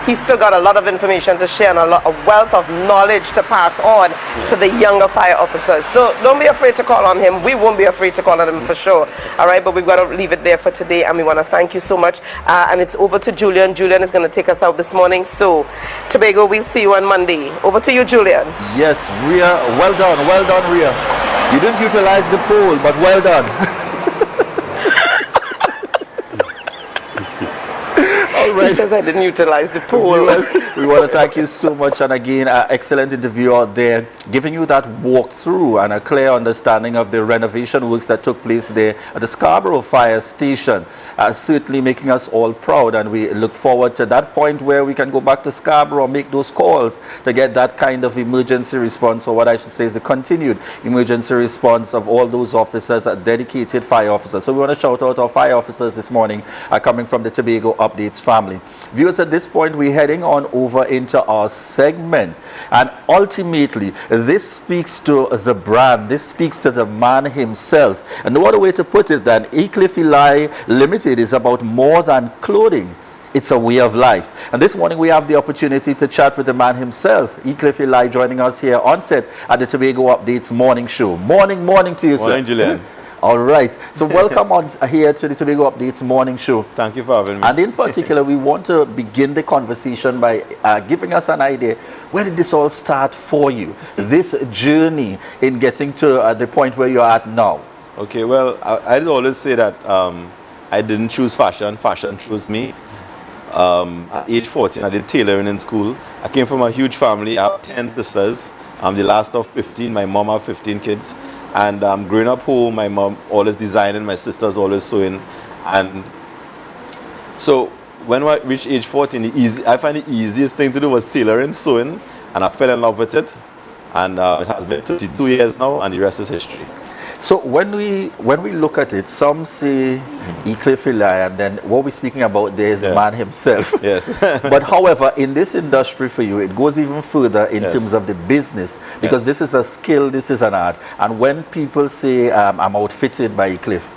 he's still got a lot of information to share and a wealth of knowledge to pass on to the younger fire officers. So don't be afraid to call on him. We won't be afraid to call on him for sure. All right, but we've got to leave it there for today, and we want to thank you so much. And it's over to Julian. Julian is going to take us out this morning. So, Tobago, we'll see you on Monday. Over to you, Julian. Yes, Rhea, well done, Rhea. You didn't utilize the poll, but well done. Right. He says I didn't utilize the pool. We want to thank you so much, and again, excellent interview out there, giving you that walkthrough and a clear understanding of the renovation works that took place there at the Scarborough Fire Station. Certainly making us all proud, and we look forward to that point where we can go back to Scarborough, make those calls to get that kind of emergency response, or what I should say is the continued emergency response of all those officers, dedicated fire officers. So we want to shout out our fire officers this morning, coming from the Tobago Updates family. Viewers, at this point we're heading on over into our segment, and ultimately this speaks to the brand, this speaks to the man himself, and no other way to put it than Ecliff Eli Limited is about more than clothing. It's a way of life. And this morning we have the opportunity to chat with the man himself, Ecliff Eli, joining us here on set at the Tobago Updates morning show. Morning to you, sir. Morning, Julian. All right. So welcome on here to the Tobago Updates morning show. Thank you for having me. And in particular, we want to begin the conversation by giving us an idea. Where did this all start for you? This journey in getting to the point where you're at now. Okay, well, I'd always say that I didn't choose fashion. Fashion chose me. At age 14, I did tailoring in school. I came from a huge family. I have 10 sisters. I'm the last of 15. My mom had 15 kids. And growing up home, my mom always designing, my sisters always sewing. And so when I reached age 14, I find the easiest thing to do was tailoring, sewing, and I fell in love with it. And it has been 32 years now, and the rest is history. So when we look at it, some say Ecliff Eli, and then what we're speaking about there is the man himself. Yes. But however, in this industry for you, it goes even further in terms of the business, because this is a skill, this is an art. And when people say, I'm outfitted by Ecliff,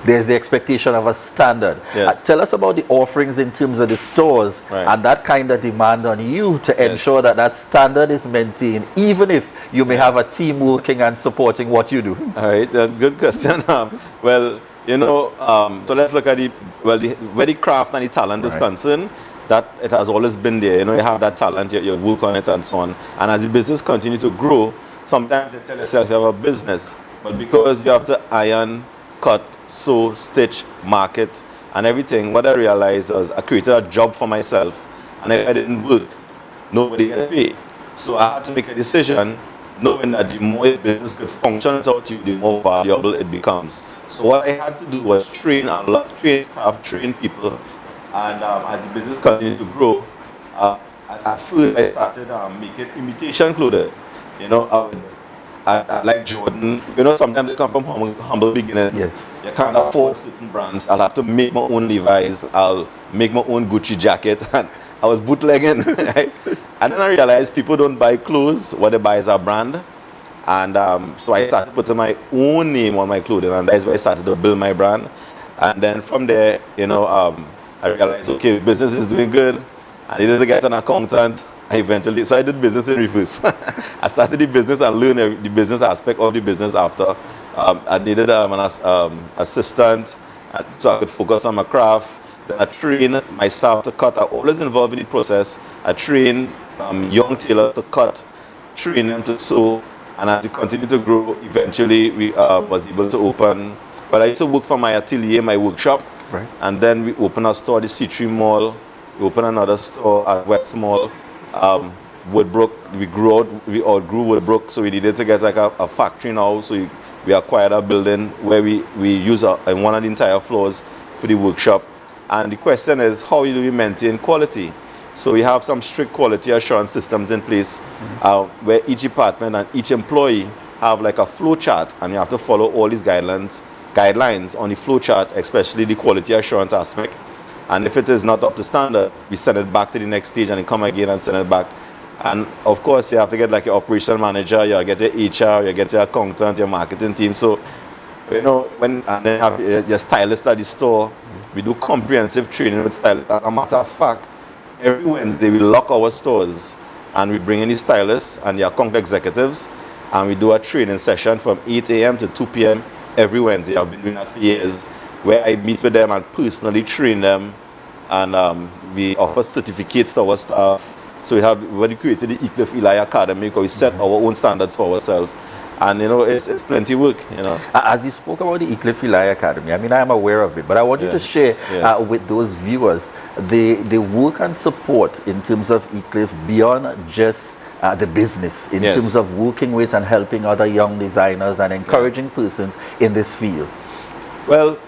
there's the expectation of a standard. Tell us about the offerings in terms of the stores and that kind of demand on you to ensure that that standard is maintained, even if you may have a team working and supporting what you do. All right. Good question. Well, you know, so let's look at where the craft and the talent is concerned. That it has always been there. You know, you have that talent, you work on it and so on. And as the business continues to grow, sometimes you tell yourself you have a business, but because you have to iron, cut, sew, stitch, market, and everything, what I realized was I created a job for myself, and if I didn't work, nobody get paid. So I had to make a decision, knowing that the more your business could function without you, the more valuable it becomes. So what I had to do was train a lot, train staff, train people, and as the business continued to grow, at first I started making imitation clothing. You know, I like Jordan. You know, sometimes they come from humble beginnings. Yes. You can't afford certain brands. I'll have to make my own Levi's. I'll make my own Gucci jacket. And I was bootlegging, right? And then I realized people don't buy clothes. What they buy is a brand. And so I started putting my own name on my clothing, and that's where I started to build my brand. And then from there, you know, I realized, okay, business is doing good. I needed to get an accountant. So I did business in reverse. I started the business and learned the business aspect of the business after. I needed an assistant so I could focus on my craft. Then I trained my staff to cut. I always involved in the process. I trained young tailors to cut, train them to sew, and as we continued to grow, eventually we was able to open. But I used to work from my atelier, my workshop, right. And then we opened a store at the C3 Mall. We opened another store at West Mall. Woodbrook, we outgrew Woodbrook, so we needed to get like a factory now. So we acquired a building where we use in one of the entire floors for the workshop. And the question is, how do we maintain quality? So we have some strict quality assurance systems in place, where each department and each employee have like a flow chart, and you have to follow all these guidelines on the flow chart, especially the quality assurance aspect. And if it is not up to standard, we send it back to the next stage and then come again and send it back. And of course, you have to get like your operational manager, you get your HR, you get your accountant, your marketing team. So, you know, and then have your stylist at the store. We do comprehensive training with stylists. As a matter of fact, every Wednesday we lock our stores and we bring in the stylists and the account executives, and we do a training session from 8 a.m. to 2 p.m. every Wednesday. I've been doing that for years, where I meet with them and personally train them, and we offer certificates to our staff. So we created the Eclipse Eli Academy, because we set our own standards for ourselves. And you know, it's plenty work, you know. As you spoke about the Eclipse Eli Academy, I mean, I am aware of it, but I want you to share with those viewers the work and support in terms of Eclipse beyond just the business, in terms of working with and helping other young designers and encouraging persons in this field. Well,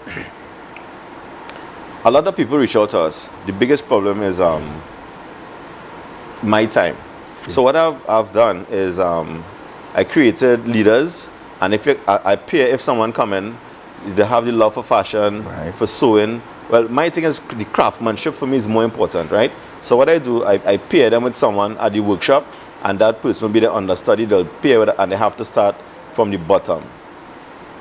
a lot of people reach out to us. The biggest problem is my time. So what I've done is I created leaders, and if someone come in, they have the love for fashion, for sewing. Well, my thing is the craftsmanship for me is more important, right? So what I do, I pair them with someone at the workshop, and that person will be the understudy. They'll pair with, and they have to start from the bottom,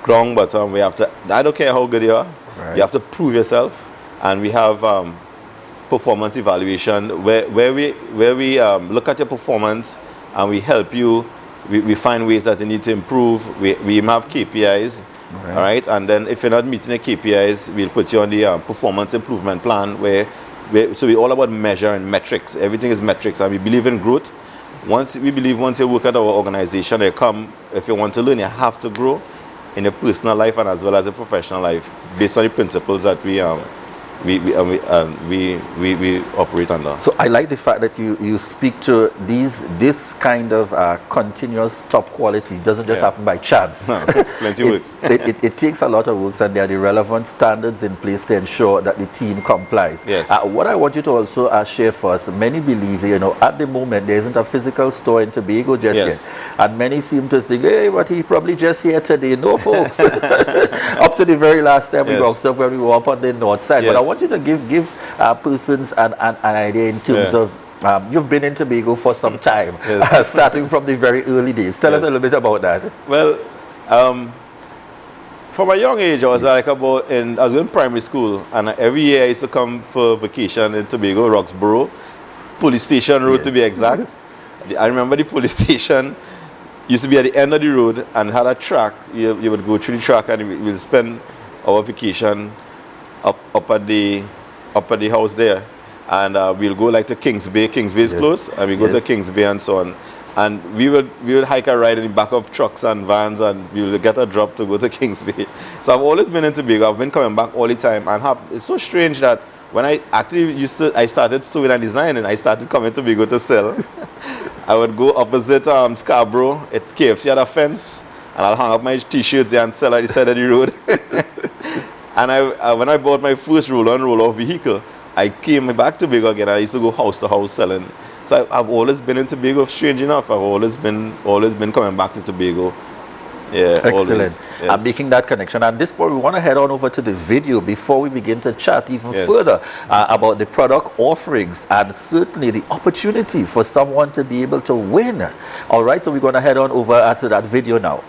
ground bottom. We have to. I don't care how good you are. You have to prove yourself. And we have performance evaluation where we look at your performance and we help you. We find ways that you need to improve. We have KPIs, all right? And then if you're not meeting the KPIs, we'll put you on the performance improvement plan so we're all about measuring metrics. Everything is metrics, and we believe in growth. Once you work at our organization, if you want to learn, you have to grow in your personal life and as well as your professional life, based on the principles that we operate under. So I like the fact that you speak to this kind of continuous top quality. It doesn't just happen by chance. No, plenty work. It takes a lot of work, and there are the relevant standards in place to ensure that the team complies. Yes. What I want you to also share for us, many believe, you know, at the moment there isn't a physical store in Tobago just yet, and many seem to think, hey, but he probably just here today. No, folks. Up to the very last time we walked up when we were up on the north side. But I want you to give persons an idea in terms of you've been in Tobago for some time, starting from the very early days. Tell us a little bit about that. Well, from a young age, I was I was in primary school, and every year I used to come for vacation in Tobago, Roxborough, Police Station Road to be exact. I remember the police station used to be at the end of the road and had a track. You would go through the track, and we'll spend our vacation up at the house there, and we'll go like to Kings Bay. Kings Bay is close, and we go to Kings Bay and so on. And we would hike a ride in the back of trucks and vans, and we would get a drop to go to Kings Bay. So I've always been in Tobago. I've been coming back all the time, and it's so strange that when I actually I started sewing and designing, I started coming to Tobago to sell. I would go opposite Scarborough at KFC at a fence, and I'll hang up my t-shirts there and sell at the side of the road. And when I bought my first roll-on, roll-off vehicle, I came back to Tobago again. I used to go house to house selling. So I've always been in Tobago. Strange enough, I've always been coming back to Tobago. Yeah, excellent. Always, yes. I'm making that connection. And this point, we want to head on over to the video before we begin to chat even further about the product offerings and certainly the opportunity for someone to be able to win. All right, so we're going to head on over to that video now.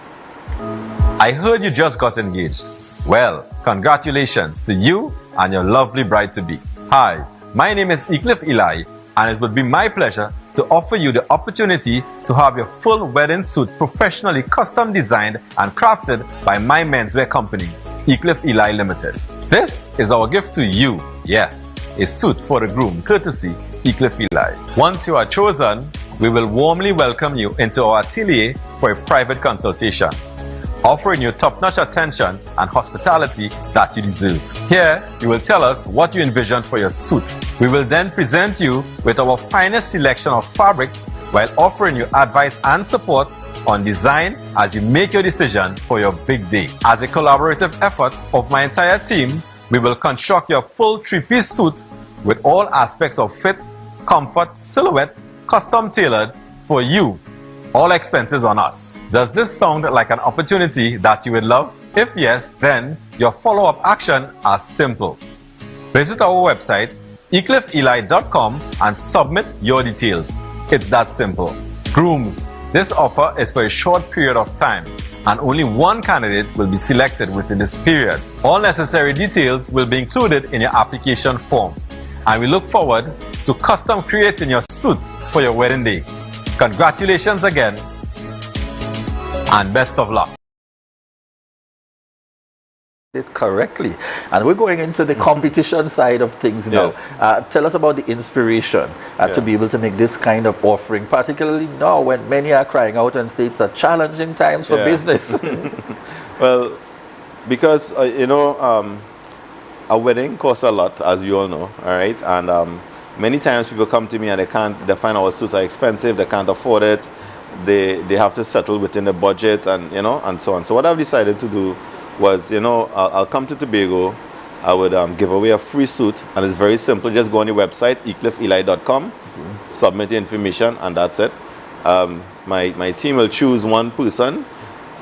I heard you just got engaged. Well, congratulations to you and your lovely bride-to-be. Hi, my name is Eclipse Eli, and it would be my pleasure to offer you the opportunity to have your full wedding suit professionally custom designed and crafted by my menswear company, Eclipse Eli Limited. This is our gift to you. Yes, a suit for the groom, courtesy Eclipse Eli. Once you are chosen, we will warmly welcome you into our atelier for a private consultation, offering you top-notch attention and hospitality that you deserve. Here, you will tell us what you envision for your suit. We will then present you with our finest selection of fabrics while offering you advice and support on design as you make your decision for your big day. As a collaborative effort of my entire team, we will construct your full three-piece suit with all aspects of fit, comfort, silhouette, custom tailored for you. All expenses on us. Does this sound like an opportunity that you would love? If yes, then your follow-up action are simple. Visit our website, eclipseeli.com, and submit your details. It's that simple. Grooms, this offer is for a short period of time, and only one candidate will be selected within this period. All necessary details will be included in your application form, and we look forward to custom creating your suit for your wedding day. Congratulations again, and best of luck. It correctly, and we're going into the competition side of things now. Tell us about the inspiration to be able to make this kind of offering, particularly now when many are crying out and say it's a challenging times for business. Well, because a wedding costs a lot, as you all know, all right, and many times people come to me and they find our suits are expensive, they can't afford it, they have to settle within the budget, and and so on. So what I've decided to do was, I'll come to Tobago, I would give away a free suit, and it's very simple. Just go on the website, eclipseeli.com, submit the information, and that's it. My team will choose one person.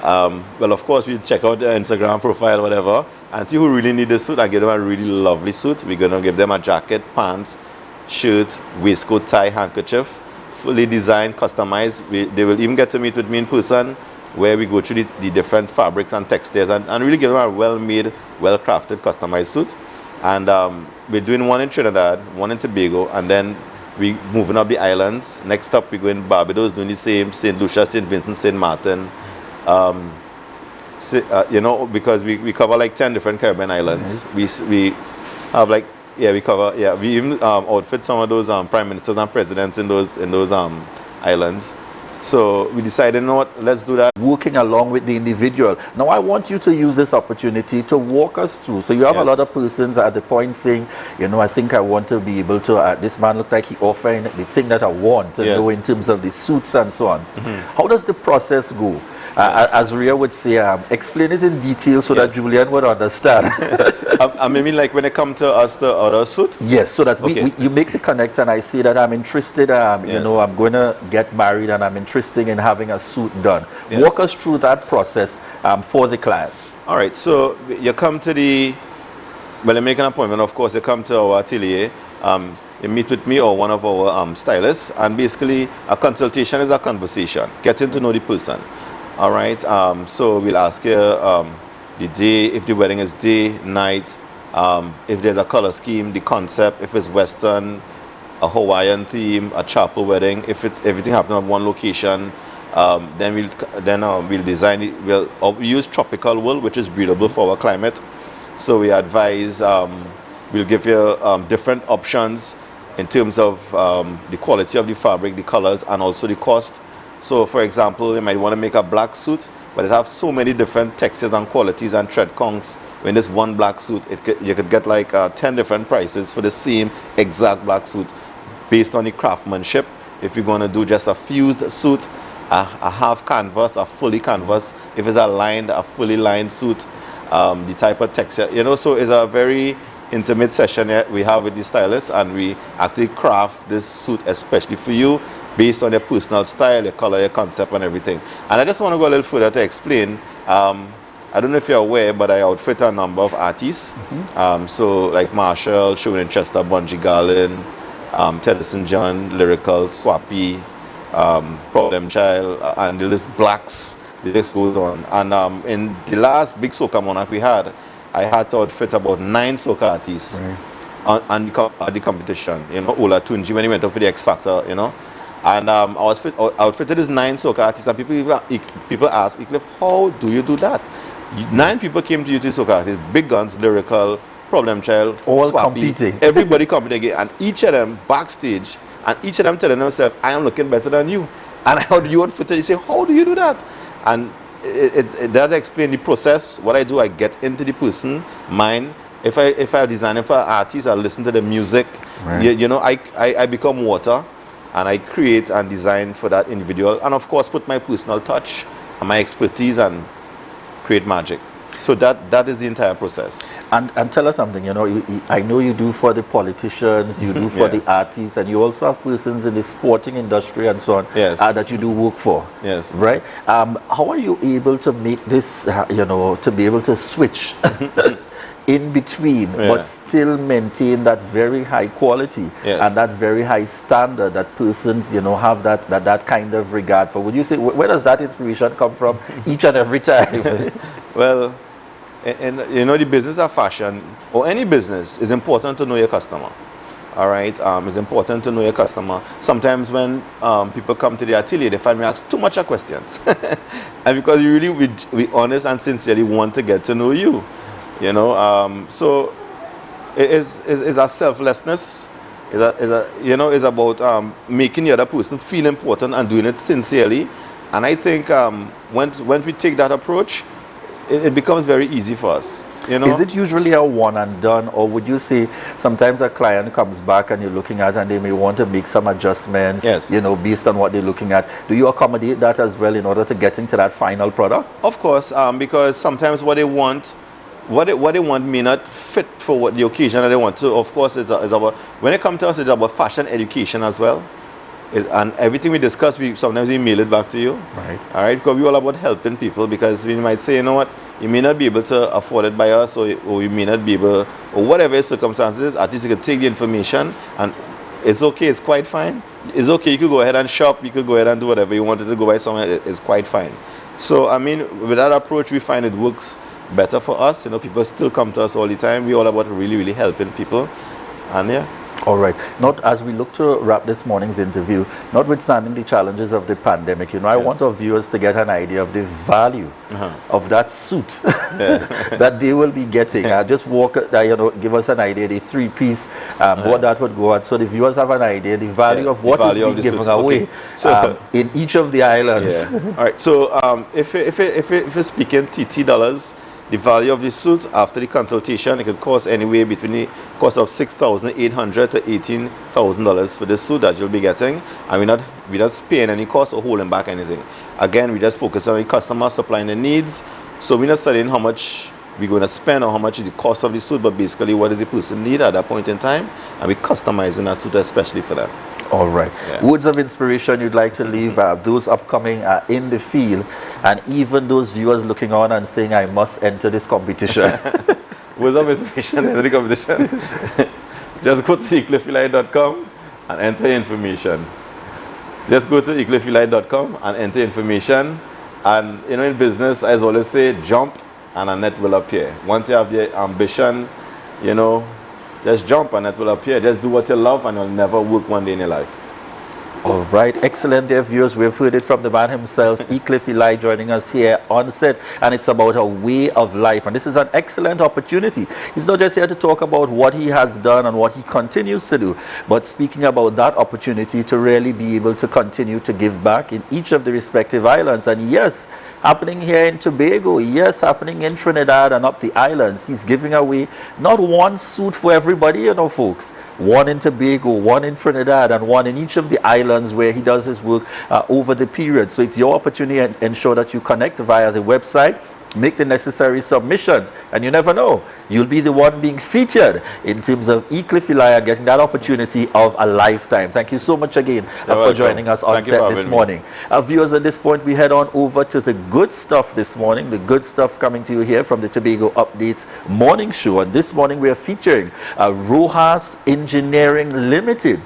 Well, of course, we'll check out their Instagram profile, whatever, and see who really need the suit and give them a really lovely suit. We're going to give them a jacket, pants, shirt, waistcoat, tie, handkerchief, fully designed, customized. They will even get to meet with me in person, where we go through the different fabrics and textiles and really give them a well-made, well-crafted, customized suit. And we're doing one in Trinidad, one in Tobago, and then we moving up the islands. Next up, we're going to Barbados, doing the same, St. Lucia, St. Vincent, St. Martin. Because we cover like 10 different Caribbean islands. We have like, we even outfit some of those prime ministers and presidents in those islands. So we decided, let's do that. Working along with the individual. Now I want you to use this opportunity to walk us through. So you have a lot of persons at the point saying, I think I want to be able to, this man looked like he offering the thing that I want to know in terms of the suits and so on. How does the process go? As Ria would say, explain it in detail so that Julian would understand. Maybe like when it comes to us, the other suit? Yes, so that you make the connect, and I say that I'm interested, I'm going to get married and I'm interested in having a suit done. Walk us through that process for the client. All right, so you come to you make an appointment, of course, you come to our atelier, you meet with me or one of our stylists, and basically a consultation is a conversation, getting to know the person. All right, so we'll ask you the day, if the wedding is day, night, if there's a color scheme, the concept, if it's Western, a Hawaiian theme, a chapel wedding, if it's everything happening at one location, then we'll design it. We'll use tropical wool, which is breathable for our climate. So we advise, we'll give you different options in terms of the quality of the fabric, the colors, and also the cost. So for example, you might want to make a black suit, but it has so many different textures and qualities and thread counts. When this one black suit, you could get like 10 different prices for the same exact black suit based on the craftsmanship. If you're going to do just a fused suit, a half canvas, a fully canvas, if it's a fully lined suit, the type of texture, so it's a very intimate session here we have with the stylist, and we actually craft this suit especially for you based on your personal style, your color, your concept, and everything. And I just want to go a little further to explain. I don't know if you're aware, but I outfit a number of artists. So like Marshall, Sherwin Chester, Bungie Garland, Tedderson John, Lyrical, Swappy, Problem Child, and the list Blacks, the list goes on. And in the last big soca monarch we had, I had to outfit about 9 soca artists on the competition. Ola Tunji when he went up for the X Factor, And I was outfitted as 9 soca artists, and people ask, Eclipse, how do you do that? 9 people came to you to soca artists, big guns, Lyrical, Problem Child, all Swappy, competing. Everybody competing, and each of them backstage, and each of them telling themselves, I am looking better than you. And how do you outfit it? You say, how do you do that? And it does explain the process. What I do, I get into the person mind. If I'm designing for an artist, I listen to the music. Right. I become water, and I create and design for that individual, and of course put my personal touch and my expertise and create magic. So that is the entire process. And tell us something, I know you do for the politicians, you do for the artists, and you also have persons in the sporting industry and so on that you do work for. Yes. Right? How are you able to make this, to be able to switch in between, but still maintain that very high quality and that very high standard that persons, have that kind of regard for? Would you say, where does that inspiration come from each and every time? Well, and the business of fashion, or any business, is important to know your customer. All right, it's important to know your customer. Sometimes when people come to the atelier, they find me ask too much questions, and because you really, we honest and sincerely want to get to know you. So it is a selflessness. Is about making the other person feel important and doing it sincerely. And I think when we take that approach, it becomes very easy for us. Is it usually a one and done, or would you say sometimes a client comes back and you're looking at and they may want to make some adjustments, based on what they're looking at? Do you accommodate that as well in order to get into that final product? Of course, because sometimes what they want may not fit for what the occasion that they want. So of course, it's about, when it comes to us, it's about fashion education as well. And everything we discuss, sometimes we mail it back to you. Right. All right, because we're all about helping people, because we might say, you know what, you may not be able to afford it by us, or you may not be able, or whatever the circumstances, at least you can take the information, and it's okay, it's quite fine. It's okay, you could go ahead and shop, you could go ahead and do whatever you wanted to go buy somewhere, it's quite fine. So, I mean, with that approach, we find it works better for us. People still come to us all the time. We're all about really, really helping people. And all right. Not as we look to wrap this morning's interview, notwithstanding the challenges of the pandemic, I want our viewers to get an idea of the value of that suit that they will be getting. Just give us an idea, the 3-piece, what that would go on, so the viewers have an idea, the value of what is being given away in each of the islands. All right. So if you're speaking TT dollars, the value of the suit after the consultation, it could cost anywhere between the cost of $6,800 to $18,000 for this suit that you'll be getting, and we're not paying any cost or holding back anything. Again, we just focus on the customer supplying the needs, so we're not studying how much we're going to spend or how much is the cost of the suit, but basically what does the person need at that point in time, and we're customizing that suit especially for them. All right. Words of inspiration you'd like to leave those upcoming in the field, and even those viewers looking on and saying, I must enter this competition. Words of inspiration in the competition. Just go to ecliffeli.com and enter information. Just go to ecliffeli.com and enter information. And in business, as I always say, jump and a net will appear. Once you have the ambition, just jump and it will appear. Just do what you love, and you'll never work one day in your life. All right, excellent, dear viewers. We've heard it from the man himself, Ecliff Eli, joining us here on set, and it's about a way of life. And this is an excellent opportunity. He's not just here to talk about what he has done and what he continues to do, but speaking about that opportunity to really be able to continue to give back in each of the respective islands. And yes, happening here in Tobago, yes, happening in Trinidad and up the islands. He's giving away not one suit for everybody, you know, folks. One in Tobago, one in Trinidad, and one in each of the islands where he does his work over the period. So it's your opportunity, and ensure that you connect via the website, make the necessary submissions, and you never know, you'll be the one being featured in terms of Ecliff Eli getting that opportunity of a lifetime. Thank you so much again for joining us on set this morning. Viewers, at this point we head on over to the good stuff this morning. The good stuff coming to you here from the Tobago Updates morning show, and this morning we are featuring Rojas Engineering Limited.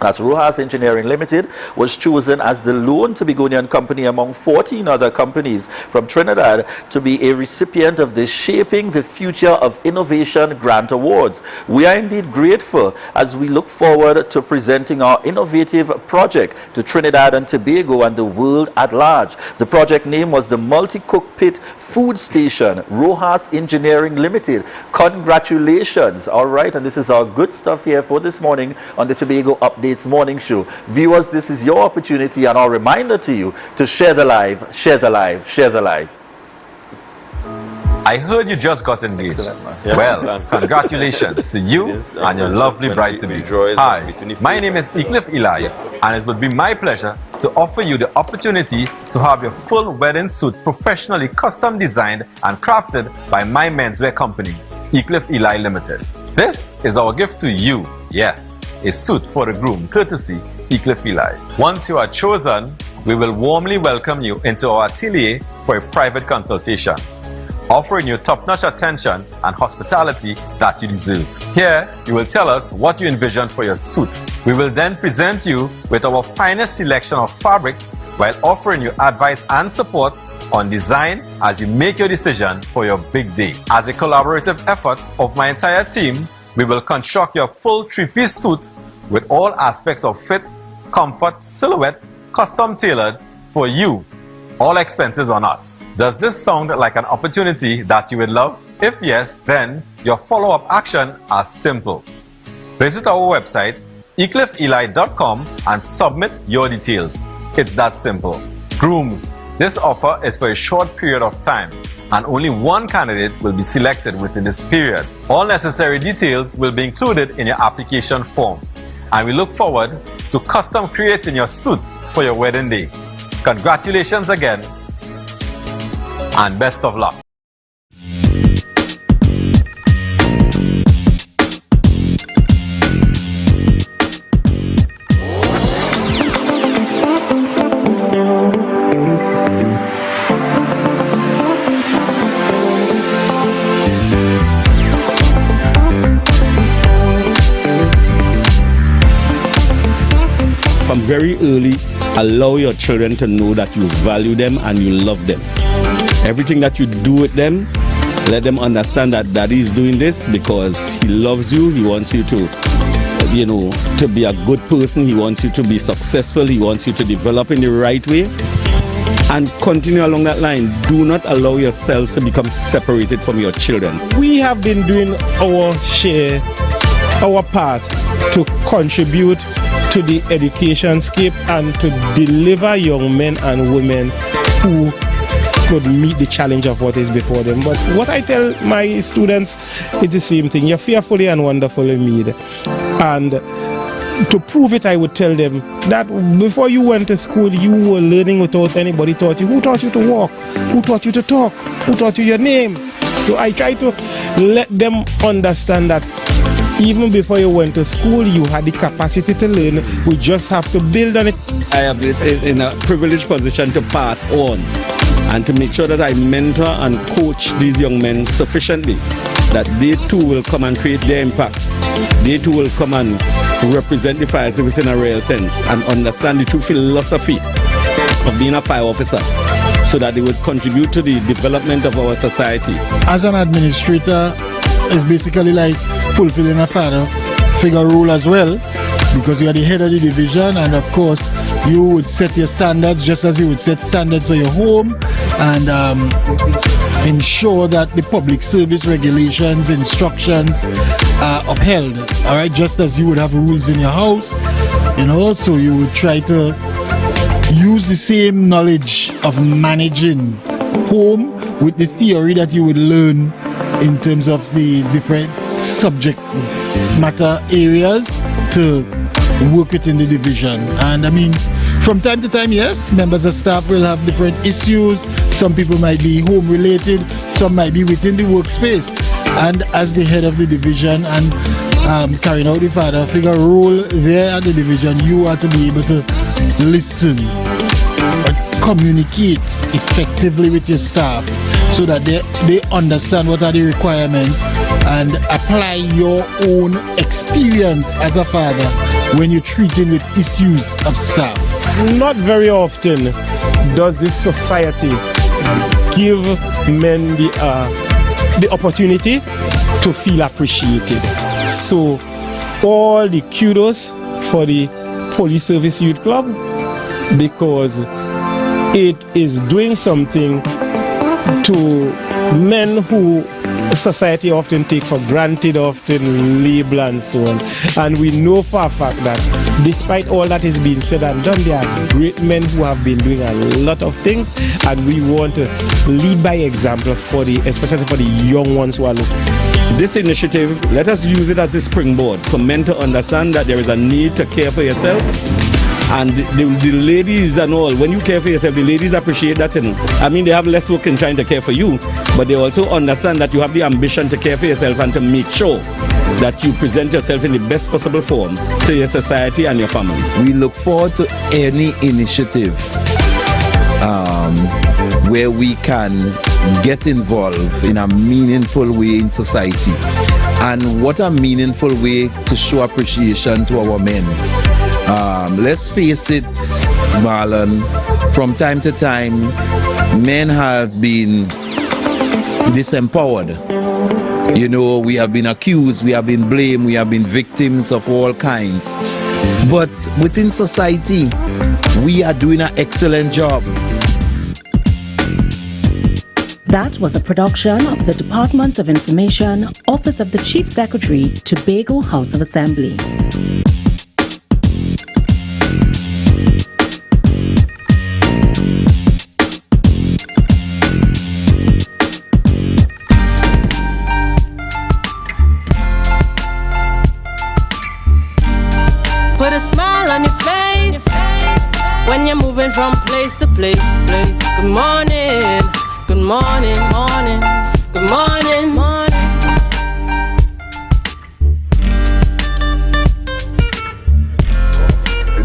As Rojas Engineering Limited was chosen as the lone Tobagonian company among 14 other companies from Trinidad to be a recipient of the Shaping the Future of Innovation Grant Awards. We are indeed grateful as we look forward to presenting our innovative project to Trinidad and Tobago and the world at large. The project name was the Multi-Cookpit Food Station, Rojas Engineering Limited. Congratulations. All right, and this is our good stuff here for this morning on the Tobago Update morning show. Viewers, this is your opportunity and our reminder to you to share the live, share the live, share the live. I heard you just got engaged. Well, congratulations to you and your lovely bride-to-be. Hi, my name is Ecliff Eli, and it would be my pleasure to offer you the opportunity to have your full wedding suit professionally custom designed and crafted by my menswear company, Ecliff Eli Limited. This is our gift to you. Yes, a suit for the groom, courtesy Ecliff Eli. Once you are chosen, we will warmly welcome you into our atelier for a private consultation, offering you top-notch attention and hospitality that you deserve. Here, you will tell us what you envision for your suit. We will then present you with our finest selection of fabrics while offering you advice and support on design as you make your decision for your big day. As a collaborative effort of my entire team, we will construct your full three-piece suit with all aspects of fit, comfort, silhouette, custom tailored for you. All expenses on us. Does this sound like an opportunity that you would love? If yes, then your follow-up action is simple. Visit our website, ecliffeli.com, and submit your details. It's that simple. Grooms, this offer is for a short period of time, and only one candidate will be selected within this period. All necessary details will be included in your application form, and we look forward to custom creating your suit for your wedding day. Congratulations again, and best of luck. From very early, allow your children to know that you value them and you love them. Everything that you do with them, let them understand that daddy is doing this because he loves you. He wants you to, to be a good person. He wants you to be successful. He wants you to develop in the right way. And continue along that line. Do not allow yourselves to become separated from your children. We have been doing our share, our part to contribute to the education scape and to deliver young men and women who could meet the challenge of what is before them. But what I tell my students is the same thing. You're fearfully and wonderfully made. And to prove it, I would tell them that before you went to school, you were learning without anybody taught you. Who taught you to walk? Who taught you to talk? Who taught you your name? So I try to let them understand that even before you went to school, you had the capacity to learn. We just have to build on it. I am in a privileged position to pass on and to make sure that I mentor and coach these young men sufficiently that they too will come and create their impact. They too will come and represent the fire service in a real sense and understand the true philosophy of being a fire officer so that they would contribute to the development of our society. As an administrator, it's basically like fulfilling a father figure role as well. because you are the head of the division, and of course you would set your standards just as you would set standards for your home, and ensure that the public service regulations, instructions are upheld. All right, just as you would have rules in your house, so you would try to use the same knowledge of managing home with the theory that you would learn in terms of the different subject matter areas to work within the division. And I mean, from time to time, yes, members of staff will have different issues. Some people might be home related, some might be within the workspace. And as the head of the division and carrying out the father figure role there at the division, you are to be able to listen, communicate effectively with your staff so that they understand what are the requirements and apply your own experience as a father when you're treating with issues of staff. Not very often does this society give men the opportunity to feel appreciated. So all the kudos for the Police Service Youth Club, because it is doing something to men who society often take for granted, often label and so on. And we know for a fact that despite all that is being said and done, there are great men who have been doing a lot of things, and we want to lead by example especially for the young ones who are looking. This initiative, let us use it as a springboard for men to understand that there is a need to care for yourself. And the ladies and all, when you care for yourself, the ladies appreciate that. I mean, they have less work in trying to care for you, but they also understand that you have the ambition to care for yourself and to make sure that you present yourself in the best possible form to your society and your family. We look forward to any initiative where we can get involved in a meaningful way in society. And what a meaningful way to show appreciation to our men. Let's face it, Marlon, from time to time, men have been disempowered. We have been accused, we have been blamed, we have been victims of all kinds. But within society, we are doing an excellent job. That was a production of the Department of Information, Office of the Chief Secretary, Tobago House of Assembly. Put a smile on your face when you're moving from place to place. Good morning, good morning, morning, good morning, morning.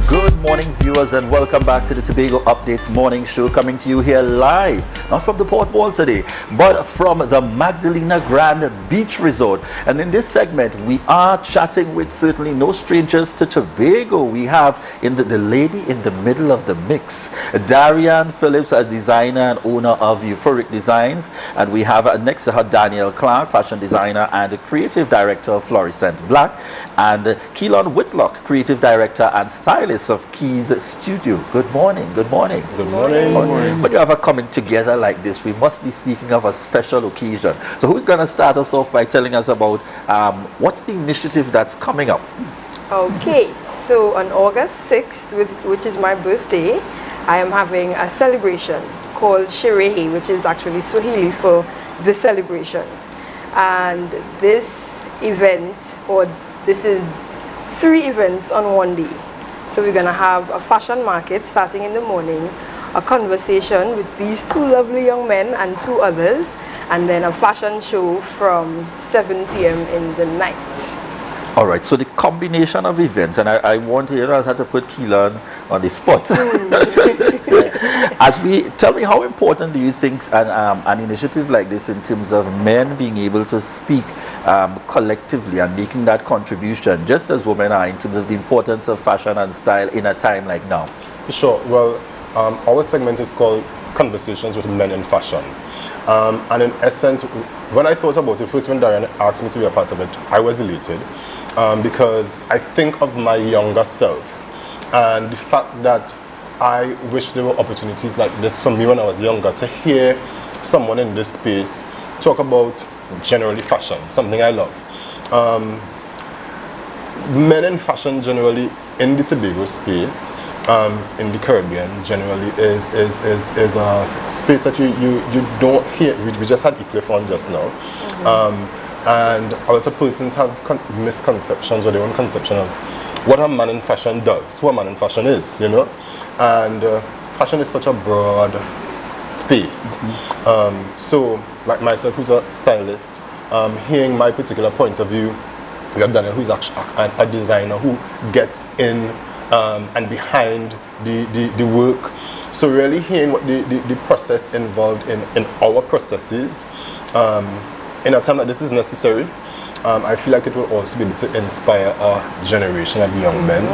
Good morning, viewers, and welcome back to the Tobago Updates morning show, coming to you here live, not from the Port Ball today, but from the Magdalena Grand Beach Resort. And in this segment, we are chatting with certainly no strangers to Tobago. We have the lady in the middle of the mix, Darian Phillips, a designer and owner of Euphoric Designs, and we have next to her Daniel Clark, fashion designer and creative director of Fluorescent Black, and Keelan Whitlock, creative director and stylist of Keys Studio. Good morning. Good morning. Good morning. Good morning. When you have a coming together like this, we must be speaking of a special occasion. So who's going to start us off by telling us about what's the initiative that's coming up? Okay, so on August 6th, which is my birthday, I am having a celebration called Sherehe, which is actually Swahili for the celebration. And this event, this is 3 events on one day. So we're going to have a fashion market starting in the morning, a conversation with these 2 lovely young men and 2 others, and then a fashion show from 7 p.m. in the night. All right, so the combination of events, and I want to, I had to put Keelan on the spot. Tell me, how important do you think an initiative like this in terms of men being able to speak collectively and making that contribution, just as women are, in terms of the importance of fashion and style in a time like now? Sure. Well, our segment is called conversations with men in fashion. And in essence, when I thought about it, first when Darian asked me to be a part of it, I was elated because I think of my younger self and the fact that I wish there were opportunities like this for me when I was younger to hear someone in this space talk about generally fashion, something I love. Men in fashion generally in the Tobago space, in the Caribbean generally is a space that you don't hear. We just had Eclipse on just now. And a lot of persons have misconceptions or their own conception of what a man in fashion does, who a man in fashion is, you know. And fashion is such a broad space. So, like myself, who's a stylist, hearing my particular point of view, we have Daniel, who's actually a designer who gets in and behind the work. So really hearing what the process involved in our processes, in a time that this is necessary, I feel like it will also be able to inspire a generation of young men.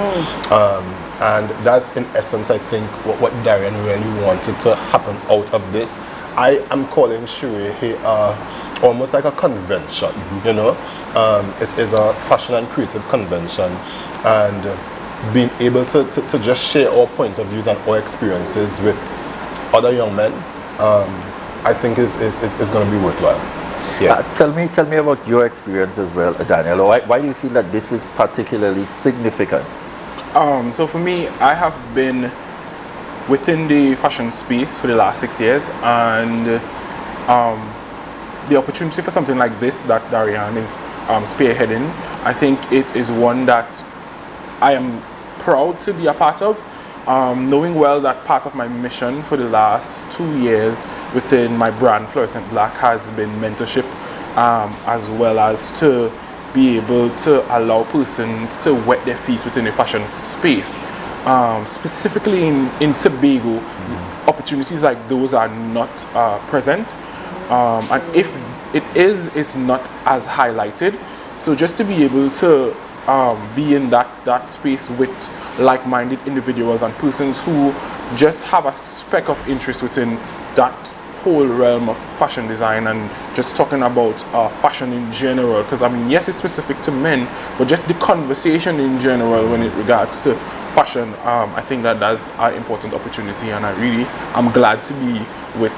And that's in essence, I think, what Darian really wanted to happen out of this. I am calling Shireh almost like a convention, you know. It is a fashion and creative convention, and being able to just share our point of views and our experiences with other young men, I think is going to be worthwhile. Yeah. Tell me about your experience as well, Daniel. Why do you feel that this is particularly significant? So for me, I have been within the fashion space for the last 6 years, and the opportunity for something like this that Darian is spearheading, I think it is one that I am proud to be a part of, knowing well that part of my mission for the last 2 years within my brand Fluorescent Black has been mentorship, as well as to be able to allow persons to wet their feet within the fashion space. Specifically in Tobago, opportunities like those are not present, and if it is, it's not as highlighted. So just to be able to be in that space with like-minded individuals and persons who just have a speck of interest within that whole realm of fashion design, and just talking about fashion in general, because I mean, yes, it's specific to men, but just the conversation in general when it regards to fashion, I think that's an important opportunity, and I'm glad to be with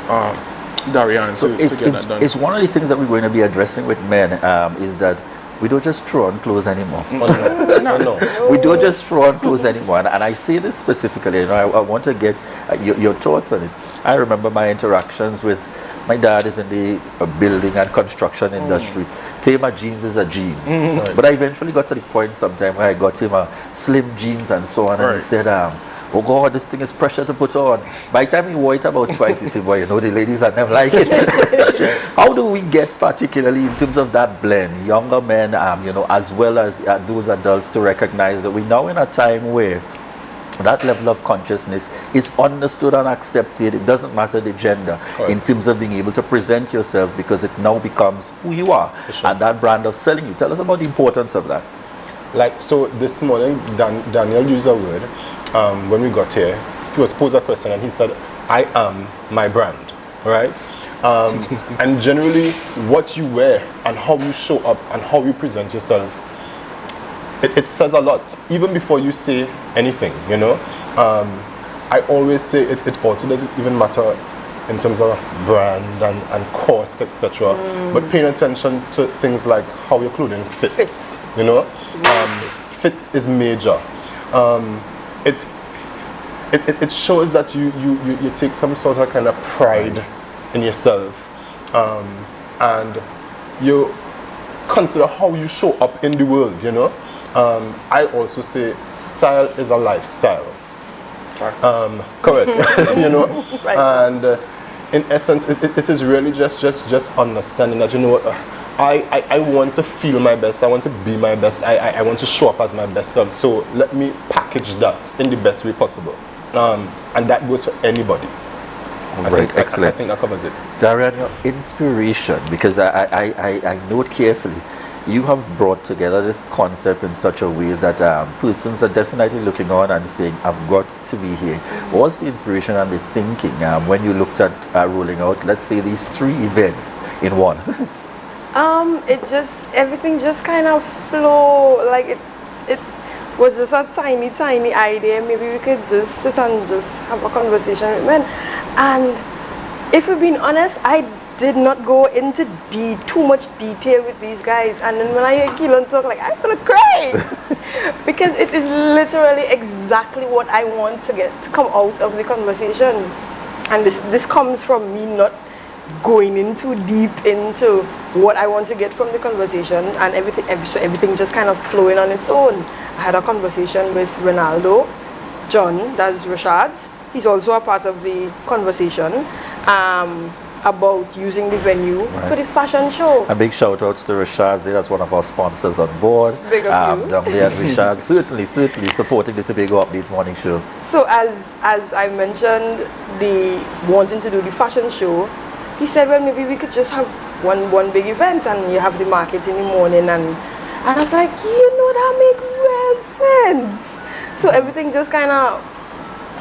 Darian to get that done. It's one of the things that we're going to be addressing with men, is that we don't just throw on clothes anymore. No. We don't just throw on clothes anymore. And I say this specifically, you know, I want to get your thoughts on it. I remember my interactions with, my dad is in the building and construction industry. To him, a jeans is a jeans. But I eventually got to the point sometime where I got him a slim jeans and so on, and he said, oh God, this thing is pressure to put on. By the time he wore it about twice, he said, boy, you know, the ladies are never like it. How do we get, particularly in terms of that blend, younger men, you know, as well as those adults, to recognize that we're now in a time where that level of consciousness is understood and accepted. It doesn't matter the gender, in terms of being able to present yourselves, because it now becomes who you are, and that brand of selling you. Tell us about the importance of that. Like, so this morning, Daniel used a word. When we got here, he was posed a question and he said, I am my brand, right? And generally what you wear and how you show up and how you present yourself, it says a lot, even before you say anything, you know. I always say it also doesn't even matter in terms of brand and cost, etc. But paying attention to things like how your clothing fits, you know. Fit is major. It shows that you take some sort of kind of pride in yourself, and you consider how you show up in the world, you know. I also say style is a lifestyle. Correct. You know. And in essence, it is really just understanding that, you know what, I want to feel my best, I want to be my best, I want to show up as my best self, so let me package that in the best way possible. And that goes for anybody. Excellent. I think that covers it. Darian, your inspiration, because I note carefully, you have brought together this concept in such a way that persons are definitely looking on and saying, I've got to be here. What's the inspiration and the thinking when you looked at rolling out, let's say, these 3 events in one? Everything just kind of flow, like it was just a tiny idea. Maybe we could just sit and just have a conversation with men. And if we're being honest, I did not go into too much detail with these guys. And then when I hear Keelan talk, like, I'm gonna cry because it is literally exactly what I want to come out of the conversation. And this comes from me not going in too deep into what I want to get from the conversation, and everything just kind of flowing on its own. I had a conversation with Ronaldo, John, that's Rashad's. He's also a part of the conversation about using the venue for the fashion show. A big shout outs to Rashad. That's one of our sponsors on board. Big up you. Down there at Rashad, certainly supporting the Tobago Updates morning show. So as I mentioned, the wanting to do the fashion show, he said, well, maybe we could just have one big event and you have the market in the morning. And I was like, that makes real sense. So everything just kind of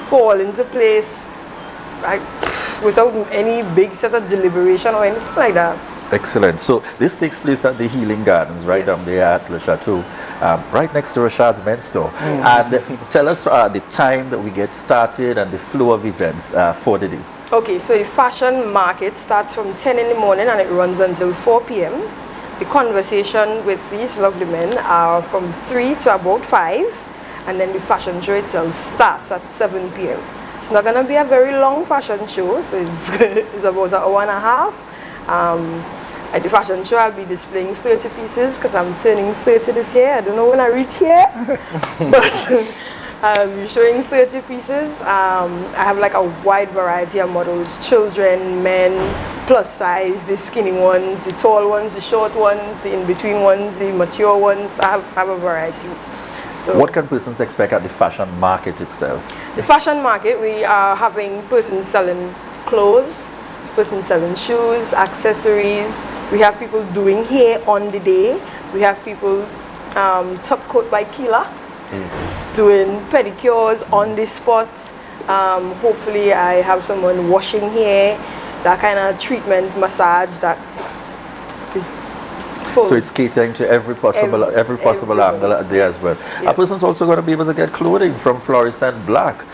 fall into place, like without any big set of deliberation or anything like that. Excellent. So this takes place at the Healing Gardens, right down there at Le Chateau, right next to Rashad's men's store. And tell us the time that we get started and the flow of events for the day. Okay, so the fashion market starts from 10 in the morning and it runs until 4 p.m. The conversation with these lovely men are from 3 to about 5, and then the fashion show itself starts at 7 p.m. It's not going to be a very long fashion show, so it's about an hour and a half. At the fashion show, I'll be displaying 30 pieces because I'm turning 30 this year. I don't know when I reach here, but I'll be showing 30 pieces. I have like a wide variety of models: children, men, plus size, the skinny ones, the tall ones, the short ones, the in-between ones, the mature ones. I have a variety. So what can persons expect at the fashion market itself? The fashion market, we are having persons selling clothes, persons selling shoes, accessories. We have people doing hair on the day. We have people, Top Coat by Keela, doing pedicures on the spot. Hopefully I have someone washing hair, that kind of treatment, massage that is full. So it's catering to every possible angle there as well. Yes. A person's also going to be able to get clothing from Fluorescent Black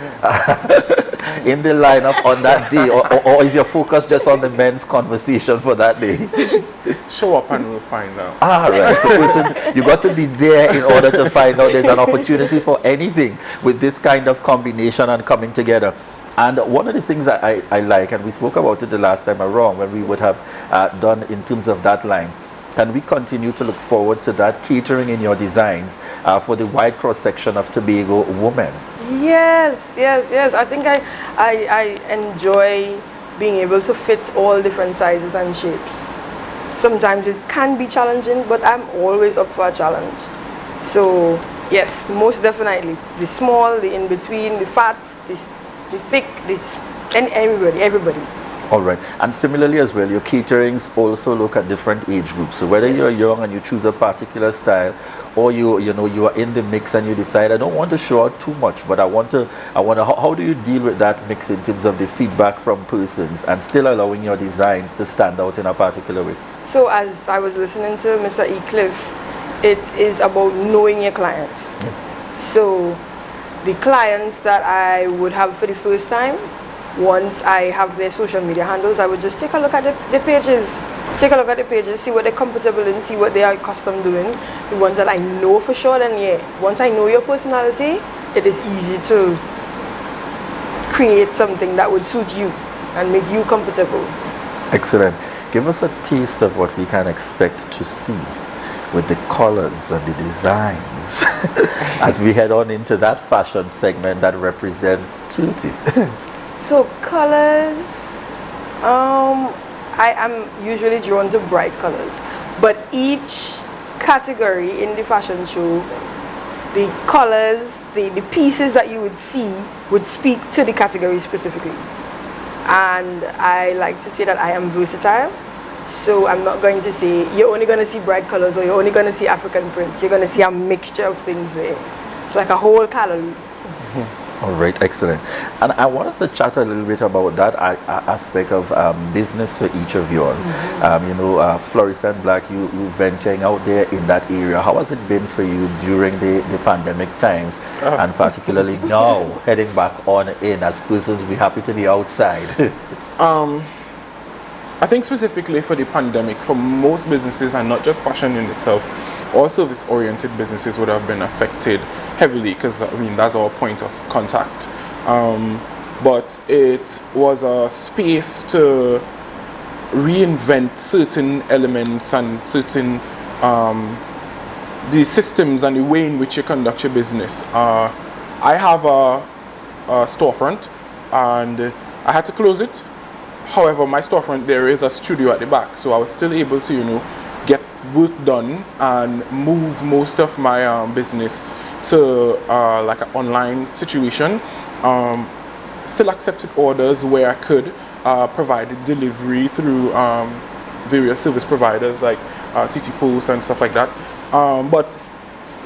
in the lineup on that day, or is your focus just on the men's conversation for that day? Show up and we'll find out. Right. So persons, you got to be there in order to find out there's an opportunity for anything with this kind of combination and coming together. And one of the things that I like, and we spoke about it the last time around when we would have done in terms of that line, can we continue to look forward to that catering in your designs for the wide cross-section of Tobago women? Yes. I think I enjoy being able to fit all different sizes and shapes. Sometimes it can be challenging, but I'm always up for a challenge. So yes, most definitely. The small, the in-between, the fat, the thick, and everybody. All right. And similarly as well, your caterings also look at different age groups. So whether you're young and you choose a particular style, or you are in the mix and you decide, I don't want to show out too much, but I want to how do you deal with that mix in terms of the feedback from persons and still allowing your designs to stand out in a particular way? So as I was listening to Mr. E. Cliff, it is about knowing your clients. Yes. So the clients that I would have for the first time, once I have their social media handles, I would just take a look at the pages. Take a look at the pages, see what they're comfortable in, see what they are accustomed doing. The ones that I know for sure, then once I know your personality, it is easy to create something that would suit you and make you comfortable. Excellent. Give us a taste of what we can expect to see with the colors and the designs as we head on into that fashion segment that represents Tutti. So colors, I am usually drawn to bright colors, but each category in the fashion show, the colors, the pieces that you would see would speak to the category specifically. And I like to say that I am versatile. So I'm not going to say you're only going to see bright colors or you're only going to see African prints. You're going to see a mixture of things there. It's like a whole calorie. All right, excellent. And I want us to chat a little bit about that aspect of business for each of you all. You know, Florist and Black, you venturing out there in that area. How has it been for you during the pandemic times, and particularly now heading back on in as persons? We're happy to be outside. I think specifically for the pandemic, for most businesses, and not just fashion in itself, all service-oriented businesses would have been affected heavily, because I mean that's our point of contact. But it was a space to reinvent certain elements and certain the systems and the way in which you conduct your business. I have a storefront, and I had to close it. However, my storefront, there is a studio at the back, so I was still able to, you know, get work done and move most of my business to like an online situation. Still accepted orders where I could, provided delivery through various service providers like TT Post and stuff like that. But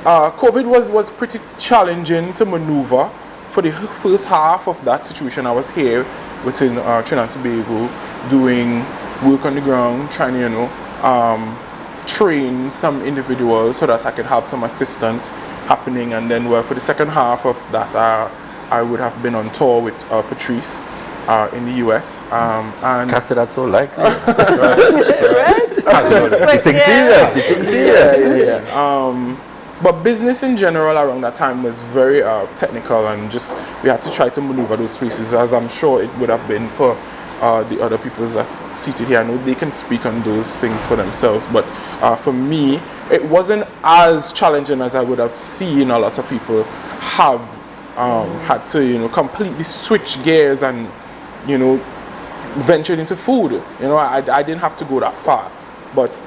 COVID was pretty challenging to maneuver. For the first half of that situation, I was here within Trinidad and Tobago, doing work on the ground, trying to, you know, train some individuals so that I could have some assistance happening. And then, well, for the second half of that, I would have been on tour with Patrice in the US. And Can't say that's so likely. Right? You think serious? You think serious? Yeah. But business in general around that time was very technical, and just we had to try to maneuver those spaces, as I'm sure it would have been for the other people that seated here. I know they can speak on those things for themselves, but for me, it wasn't as challenging as I would have seen a lot of people have had to, you know, completely switch gears and, you know, ventured into food. You know, I didn't have to go that far, but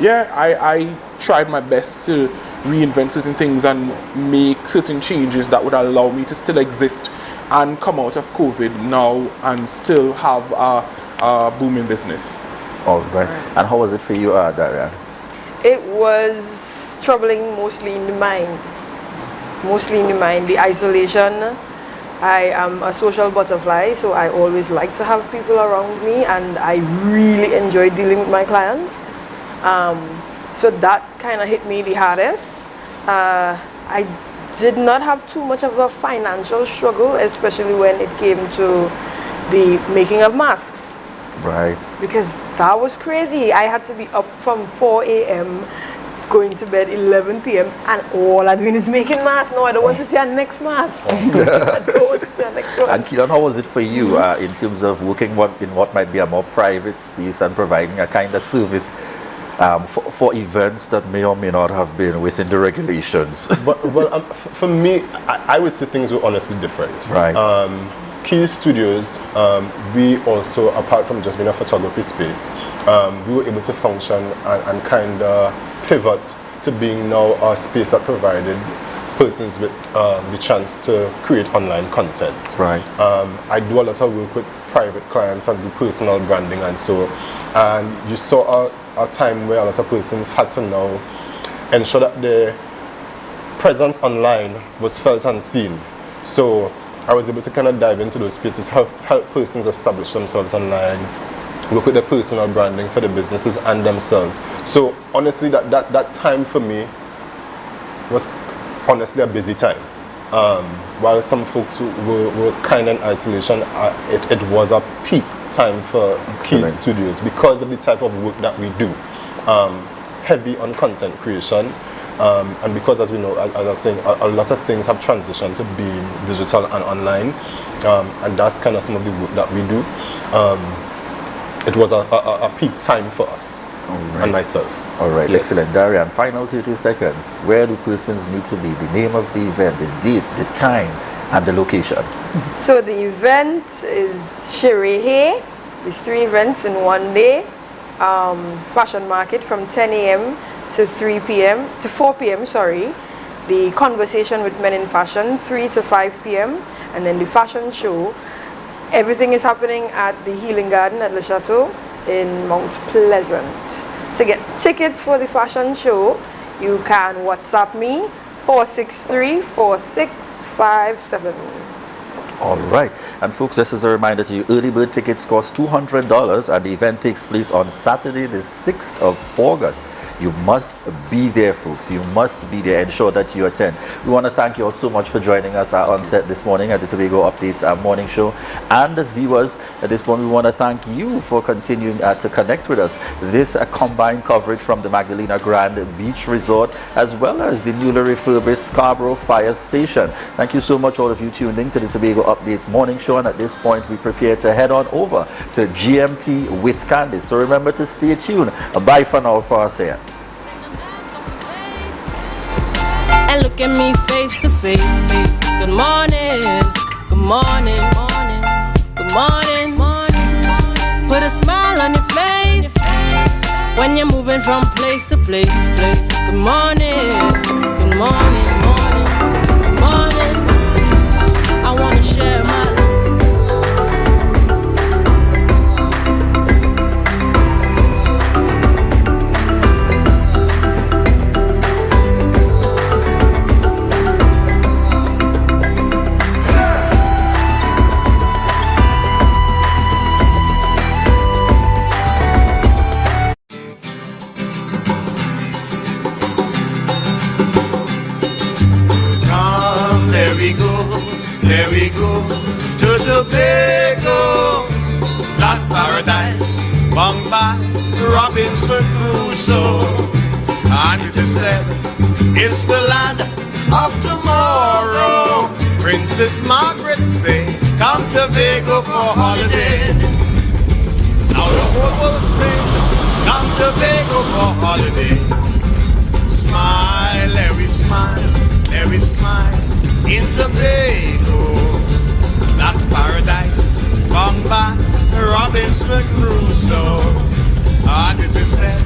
yeah, I tried my best to reinvent certain things and make certain changes that would allow me to still exist and come out of COVID now and still have a booming business. All right. And how was it for you, Darian? It was troubling mostly in the mind. Mostly in the mind, the isolation. I am a social butterfly, so I always like to have people around me, and I really enjoy dealing with my clients. So that kind of hit me the hardest. I did not have too much of a financial struggle, especially when it came to the making of masks. Right. Because that was crazy. I had to be up from 4 a.m. going to bed 11 p.m. and all I'm doing is making masks. No, I don't want to see our next mask. I don't want to see our next one. And Keelan, how was it for you in terms of working in what might be a more private space and providing a kind of service for events that may or may not have been within the regulations? For me, I would say things were honestly different. Right. Key Studios, we also, apart from just being a photography space, we were able to function and kind of pivot to being now a space that provided persons with the chance to create online content. Right. I do a lot of work with private clients and do personal branding and so, and you saw a time where a lot of persons had to now ensure that their presence online was felt and seen. So I was able to kind of dive into those spaces, help persons establish themselves online, work with their personal branding for the businesses and themselves. So honestly, that time for me was honestly a busy time. While some folks were kind of in isolation, it was a peak time for Key Studios because of the type of work that we do. Heavy on content creation. And because, as we know, as I was saying, a lot of things have transitioned to being digital and online, and that's kind of some of the work that we do. It was a peak time for us and myself. All right, yes. Excellent. Darian, final 30 seconds. Where do persons need to be? The name of the event, the date, the time, and the location. So the event is Sherehe. There's 3 events in one day. Fashion market from 10 a.m. to 3 p.m. to 4 p.m. Sorry, the conversation with men in fashion 3 to 5 p.m. and then the fashion show. Everything is happening at the Healing Garden at Le Chateau in Mount Pleasant. To get tickets for the fashion show, you can WhatsApp me 463-4657. All right. And folks, just as a reminder to you, early bird tickets cost $200 and the event takes place on Saturday the 6th of August. You must be there, folks. You must be there. Ensure that you attend. We want to thank you all so much for joining us on set this morning at the Tobago Updates morning show. And the viewers, at this point, we want to thank you for continuing to connect with us. This combined coverage from the Magdalena Grand Beach Resort as well as the newly refurbished Scarborough Fire Station. Thank you so much, all of you tuned in to the Tobago Updates morning show. And at this point, we prepare to head on over to GMT with Candice. So remember to stay tuned. Bye for now for us here. And look at me face to face. Good morning, good morning, good morning, morning. Put a smile on your face when you're moving from place to place. Good morning, good morning, good morning. I wanna share my love. There we go to Tobago, that paradise, Bombay, Robinson Crusoe. And it is said, it's the land of tomorrow. Princess Margaret say, come Tobago for holiday. Now the whole world say, come Tobago for holiday. Smile, every smile, every smile. In Tobago, that paradise, Bombay, Robinson Crusoe. And it is said,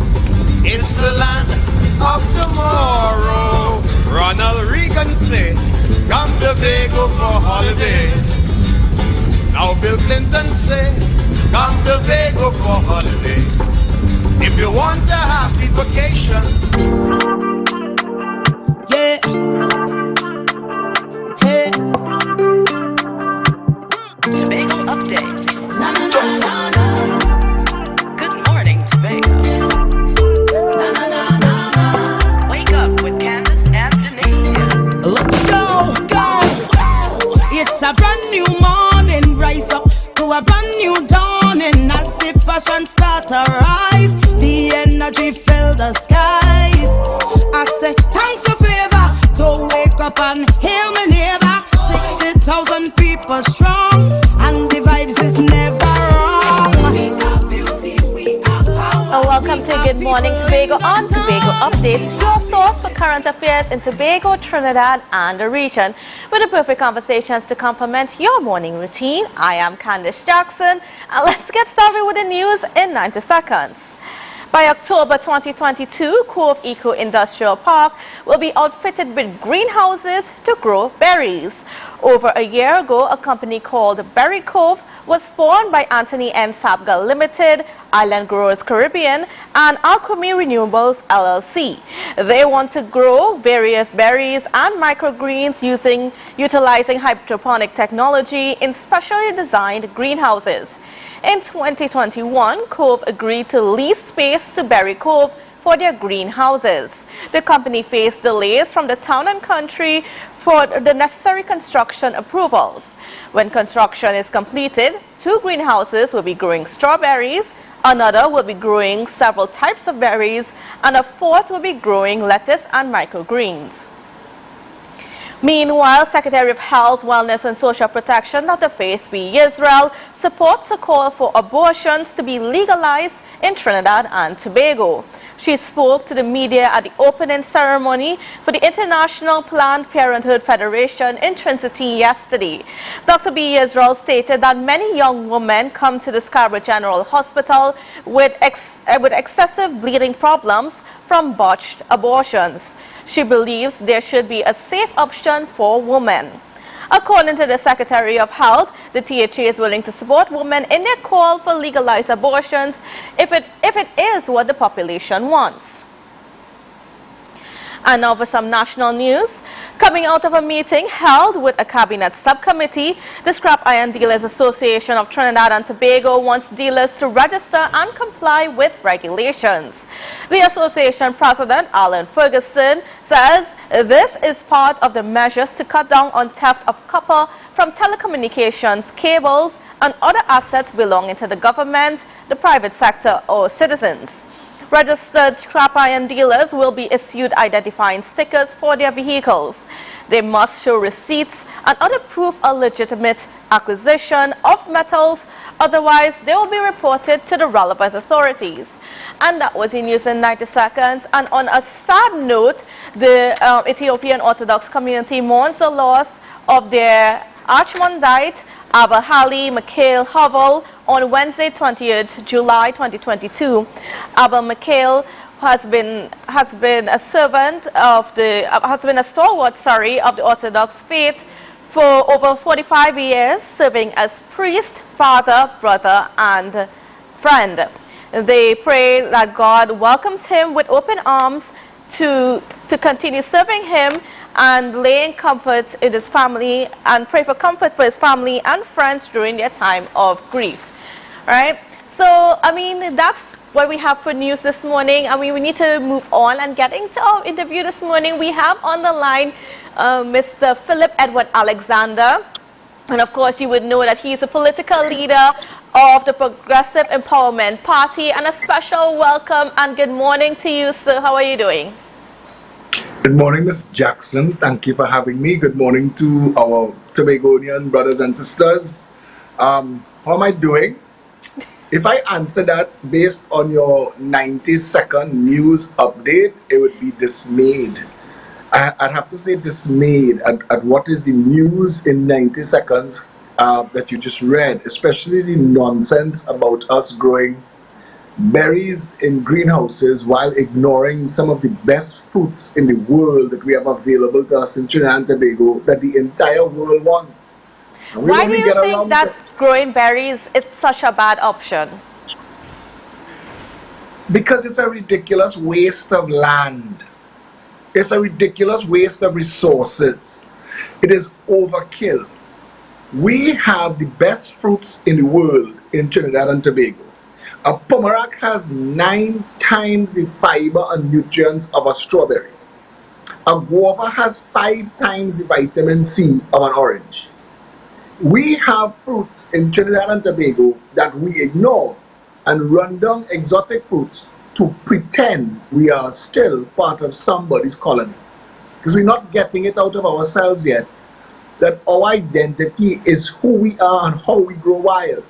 it's the land of tomorrow. Ronald Reagan said, come Tobago for holiday. Now Bill Clinton said, come Tobago for holiday. If you want a happy vacation, yeah. Hey. Tobago updates. Na, na, na, na, na. Good morning, Tobago. Na, na, na, na, na. Wake up with Candace and Denasia. Let's go, go. It's a brand new morning. Rise up to a brand new dawning. As the passion start to rise, the energy fill the skies. I say thanks for favor to wake up and hear me neighbor. 60,000 people strong, and the vibes is never wrong. We are beauty, we are power. Welcome to Good Morning Tobago on Tobago Updates, your source for current affairs in Tobago, Trinidad, and the region, with the perfect conversations to complement your morning routine. I am Candice Jackson, and let's get started with the news in 90 seconds. By October 2022, Cove Eco Industrial Park will be outfitted with greenhouses to grow berries. Over a year ago, a company called Berry Cove was formed by Anthony N. Sapga Limited, Island Growers Caribbean, and Alchemy Renewables LLC. They want to grow various berries and microgreens utilizing hydroponic technology in specially designed greenhouses. In 2021, Cove agreed to lease space to Berry Cove for their greenhouses. The company faced delays from the Town and Country for the necessary construction approvals. When construction is completed, 2 greenhouses will be growing strawberries, another will be growing several types of berries, and a 4th will be growing lettuce and microgreens. Meanwhile, Secretary of Health, Wellness and Social Protection, Dr. Faith B. Israel, supports a call for abortions to be legalized in Trinidad and Tobago. She spoke to the media at the opening ceremony for the International Planned Parenthood Federation in Trinity yesterday. Dr. B. Israel stated that many young women come to the Scarborough General Hospital with excessive bleeding problems from botched abortions. She believes there should be a safe option for women. According to the Secretary of Health, the THA is willing to support women in their call for legalized abortions if it is what the population wants. And now for some national news. Coming out of a meeting held with a cabinet subcommittee, the Scrap Iron Dealers Association of Trinidad and Tobago wants dealers to register and comply with regulations. The association president, Alan Ferguson, says this is part of the measures to cut down on theft of copper from telecommunications, cables, and other assets belonging to the government, the private sector, or citizens. Registered scrap iron dealers will be issued identifying stickers for their vehicles. They must show receipts and other proof of legitimate acquisition of metals, otherwise they will be reported to the relevant authorities. And that was in news in 90 seconds. And on a sad note, the Ethiopian Orthodox community mourns the loss of their Archmondite Abba Hali Mikhail Havel on Wednesday, 20th July 2022. Abba Mikhail has been a servant of a stalwart of the Orthodox faith for over 45 years, serving as priest, father, brother, and friend. They pray that God welcomes him with open arms to continue serving him and laying comfort in his family, and pray for comfort for his family and friends during their time of grief. All right? So, I mean, that's what we have for news this morning. I mean, we need to move on and get into our interview this morning. We have on the line Mr. Philip Edward Alexander. And of course, you would know that he's a political leader of the Progressive Empowerment Party. And a special welcome and good morning to you, sir. How are you doing? Good morning, Ms. Jackson. Thank you for having me. Good morning to our Tobagonian brothers and sisters. How am I doing? If I answer that based on your 90-second news update, it would be dismayed. I'd have to say dismayed at what is the news in 90 seconds that you just read, especially the nonsense about us growing berries in greenhouses while ignoring some of the best fruits in the world that we have available to us in Trinidad and Tobago that the entire world wants. Why do you think that growing berries is such a bad option? Because it's a ridiculous waste of land. It's a ridiculous waste of resources. It is overkill. We have the best fruits in the world in Trinidad and Tobago. A pomerac has 9 times the fiber and nutrients of a strawberry. A guava has 5 times the vitamin C of an orange. We have fruits in Trinidad and Tobago that we ignore and run down exotic fruits to pretend we are still part of somebody's colony. Because we're not getting it out of ourselves yet, that our identity is who we are and how we grow wild.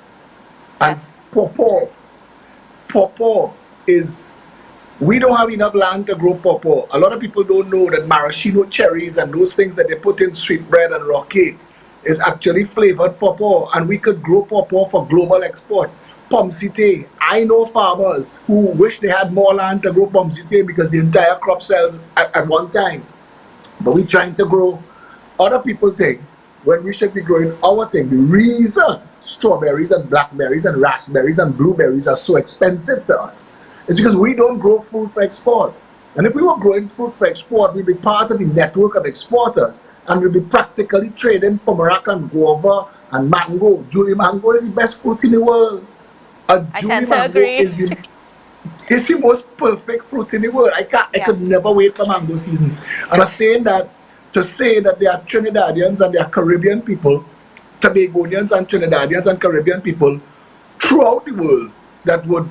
And pawpaw is, we don't have enough land to grow pawpaw. A lot of people don't know that maraschino cherries and those things that they put in sweetbread and rock cake is actually flavored pawpaw, and we could grow pawpaw for global export. Pomsite, I know farmers who wish they had more land to grow pomsite because the entire crop sells at one time. But we're trying to grow other people's thing when we should be growing our thing. The reason strawberries and blackberries and raspberries and blueberries are so expensive to us is because we don't grow fruit for export. And if we were growing fruit for export, we'd be part of the network of exporters, and we'd be practically trading pomerac and guava and mango. Julie mango is the best fruit in the world. A Julie mango is the most perfect fruit in the world. I could never wait for mango season. And I'm saying that to say that there are Trinidadians and there are Caribbean people, Tobagonians and Trinidadians and Caribbean people throughout the world that would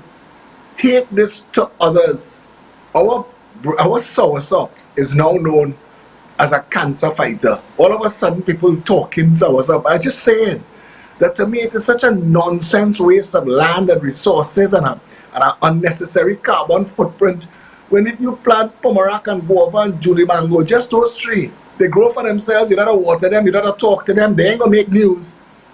take this to others. Our soursop is now known as a cancer fighter. All of a sudden people talking soursop. I'm just saying that to me it is such a nonsense waste of land and resources and an unnecessary carbon footprint. When if you plant pomerac and guava and Julie mango, just those 3, they grow for themselves. You don't have to water them, you don't have to talk to them, they ain't gonna make news,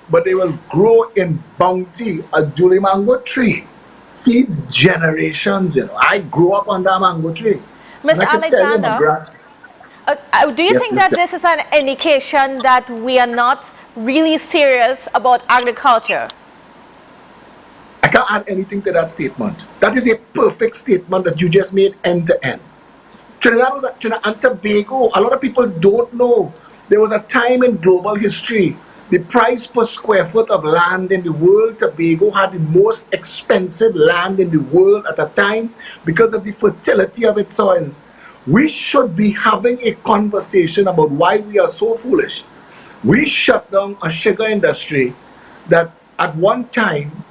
but they will grow in bounty. A Julie mango tree feeds generations, you know. I grew up under a mango tree. Mr. Alexander, Do you think that this is an indication that we are not really serious about agriculture? I can't add anything to that statement. That is a perfect statement that you just made end to end. Trinidad and Tobago, a lot of people don't know. There was a time in global history, the price per square foot of land in the world, Tobago had the most expensive land in the world at a time because of the fertility of its soils. We should be having a conversation about why we are so foolish. We shut down a sugar industry that at one time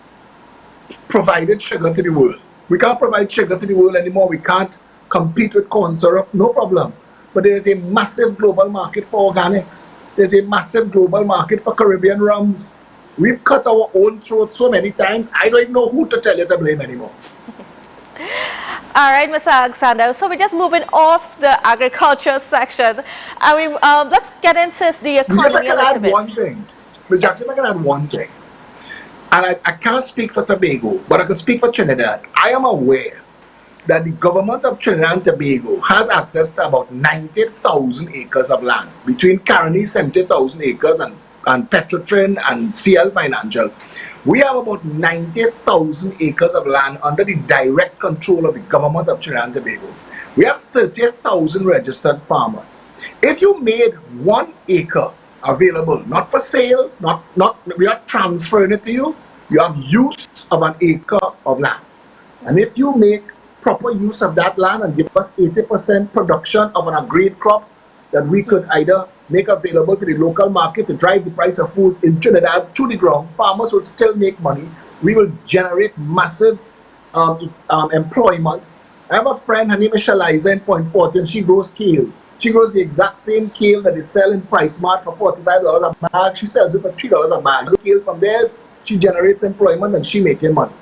provided sugar to the world. We can't provide sugar to the world anymore. We can't compete with corn syrup, no problem. But there is a massive global market for organics. There's a massive global market for Caribbean rums. We've cut our own throat so many times, I don't even know who to tell you to blame anymore. All right, Mr. Alexander. So we're just moving off the agriculture section. I mean, let's get into the economy a little bit. One thing. Ms. Jackson, if I can add one thing. And I can't speak for Tobago, but I can speak for Trinidad. I am aware that the government of Trinidad and Tobago has access to about 90,000 acres of land between Caroni, 70,000 acres, and Petrotrin and CL Financial. We have about 90,000 acres of land under the direct control of the government of Trinidad and Tobago. We have 30,000 registered farmers. If you made 1 acre available, not for sale, we are transferring it to you, you have use of an acre of land. And if you make proper use of that land and give us 80% production of an agreed crop that we could either make available to the local market to drive the price of food in Trinidad to the ground, farmers will still make money. We will generate massive employment. I have a friend, her name is Shaliza in Point Fortin. She grows kale. She grows the exact same kale that is selling Price Mart for $45 a bag. She sells it for $3 a bag. The kale from theirs, she generates employment and she making money.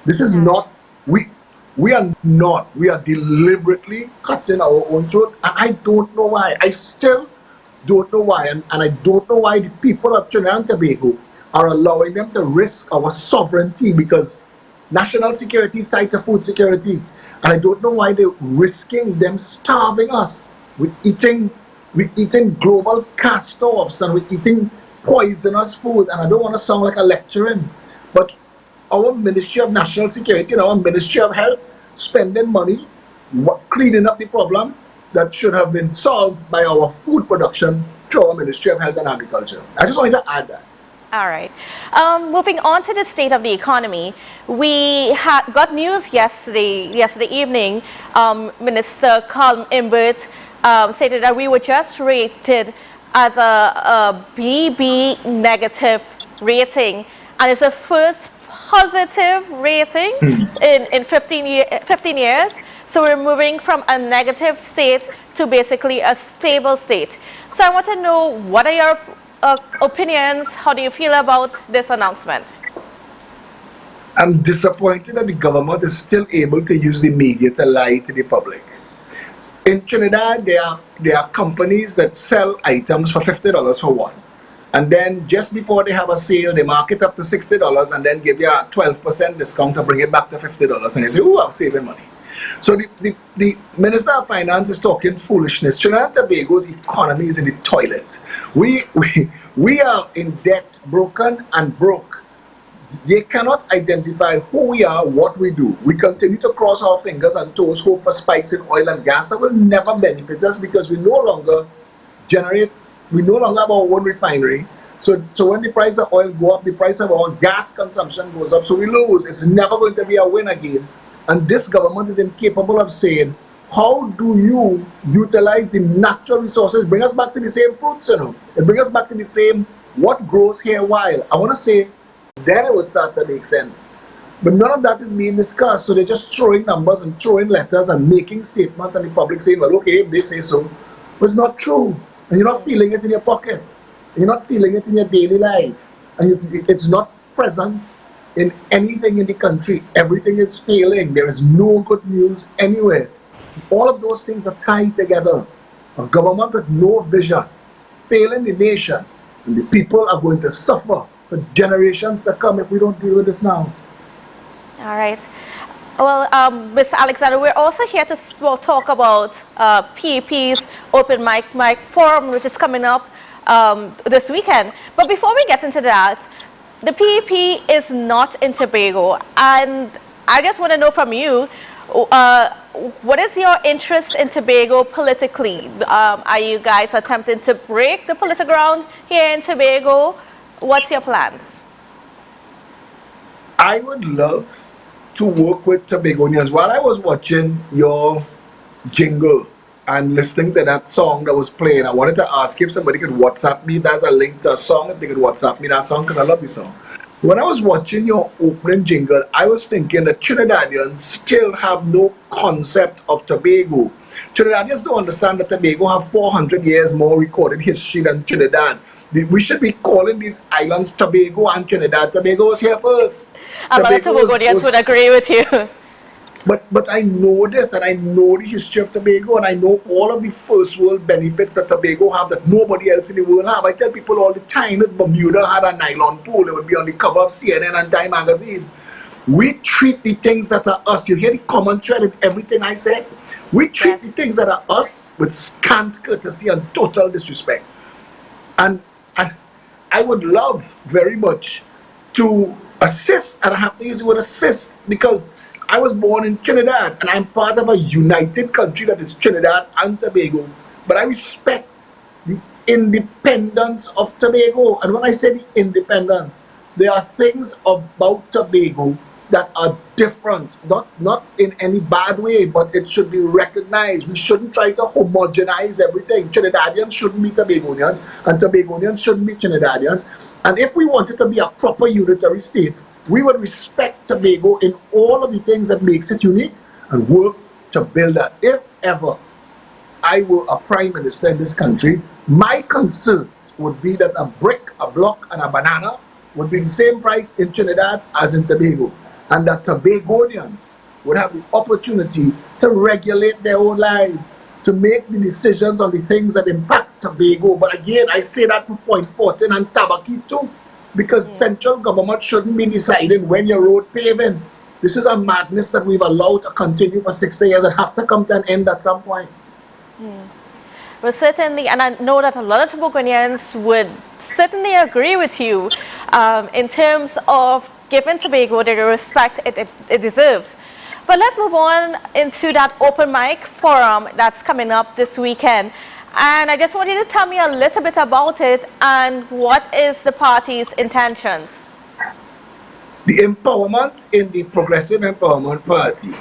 This is not, we are deliberately cutting our own throat, and I don't know why. I still don't know why, and I don't know why the people of Trinidad and Tobago are allowing them to risk our sovereignty, because national security is tied to food security, and I don't know why they're risking them starving us. We're eating global cast-offs and we're eating poisonous food, and I don't want to sound like a lecturing, but our Ministry of National Security and our Ministry of Health spending money cleaning up the problem that should have been solved by our food production through our Ministry of Health and Agriculture. I just wanted to add that. All right. Moving on to the state of the economy, we got news yesterday evening. Minister Colm Imbert stated that we were just rated as a BB negative rating, and it's the first positive rating in 15 years. So we're moving from a negative state to basically a stable state. So I want to know, what are your opinions? How do you feel about this announcement? I'm disappointed that the government is still able to use the media to lie to the public. In Trinidad, there are companies that sell items for $50 for one. And then just before they have a sale, they mark it up to $60 and then give you a 12% discount to bring it back to $50. And you say, oh, I'm saving money. So the Minister of Finance is talking foolishness. Trinidad and Tobago's economy is in the toilet. We are in debt, broken and broke. They cannot identify who we are, what we do. We continue to cross our fingers and toes, hope for spikes in oil and gas that will never benefit us, because we no longer have our own refinery. So when the price of oil go up, the price of our gas consumption goes up. So we lose. It's never going to be a win again. And this government is incapable of saying, how do you utilize the natural resources? Bring us back to the same fruits, you know. It brings us back to the same, what grows here wild. I want to say, then it would start to make sense. But none of that is being discussed. So they're just throwing numbers and throwing letters and making statements, and the public saying, well, okay, if they say so. But it's not true. And you're not feeling it in your pocket. You're not feeling it in your daily life. And it's not present in anything in the country. Everything is failing. There is no good news anywhere. All of those things are tied together. A government with no vision, failing the nation, and the people are going to suffer for generations to come if we don't deal with this now. All right. Well, Ms. Alexander, we're also here to talk about PEP's Open Mic Forum, which is coming up this weekend. But before we get into that, the PEP is not in Tobago, and I just want to know from you, what is your interest in Tobago politically? Are you guys attempting to break the political ground here in Tobago? What's your plans? I would love to work with Tobagonians. While I was watching your jingle and listening to that song that was playing, I wanted to ask if somebody could WhatsApp me. There's a link to a song, if they could WhatsApp me that song, because I love the song. When I was watching your opening jingle, I was thinking that Trinidadians still have no concept of Tobago. Trinidadians don't understand that Tobago have 400 years more recorded history than Trinidad. We should be calling these islands Tobago and Trinidad. Tobago was here first. A lot of Tobagonians would agree with you. But I know this, and I know the history of Tobago, and I know all of the first world benefits that Tobago have that nobody else in the world have. I tell people all the time that Bermuda had a nylon pool. It would be on the cover of CNN and Time magazine. We treat the things that are us. You hear the common thread in everything I say? We treat the things that are us with scant courtesy and total disrespect. And I would love very much to assist, and I have to use the word assist, because I was born in Trinidad, and I'm part of a united country that is Trinidad and Tobago. But I respect the independence of Tobago. And when I say the independence, there are things about Tobago that are different, not in any bad way, but it should be recognized. We shouldn't try to homogenize everything. Trinidadians shouldn't be Tobagonians, and Tobagonians shouldn't be Trinidadians. And if we wanted to be a proper unitary state, we would respect Tobago in all of the things that makes it unique and work to build that. If ever I were a prime minister in this country, my concerns would be that a brick, a block, and a banana would be the same price in Trinidad as in Tobago, and that Tobagonians would have the opportunity to regulate their own lives, to make the decisions on the things that impact Tobago. But again, I say that for Point 14 and Tabaki too, because central government shouldn't be deciding when your road paving. This is a madness that we've allowed to continue for 60 years and have to come to an end at some point. Well, certainly, and I know that a lot of Tobagonians would certainly agree with you in terms of giving Tobago the respect it deserves. But let's move on into that open mic forum that's coming up this weekend. And I just want you to tell me a little bit about it and what is the party's intentions. The empowerment in the Progressive Empowerment Party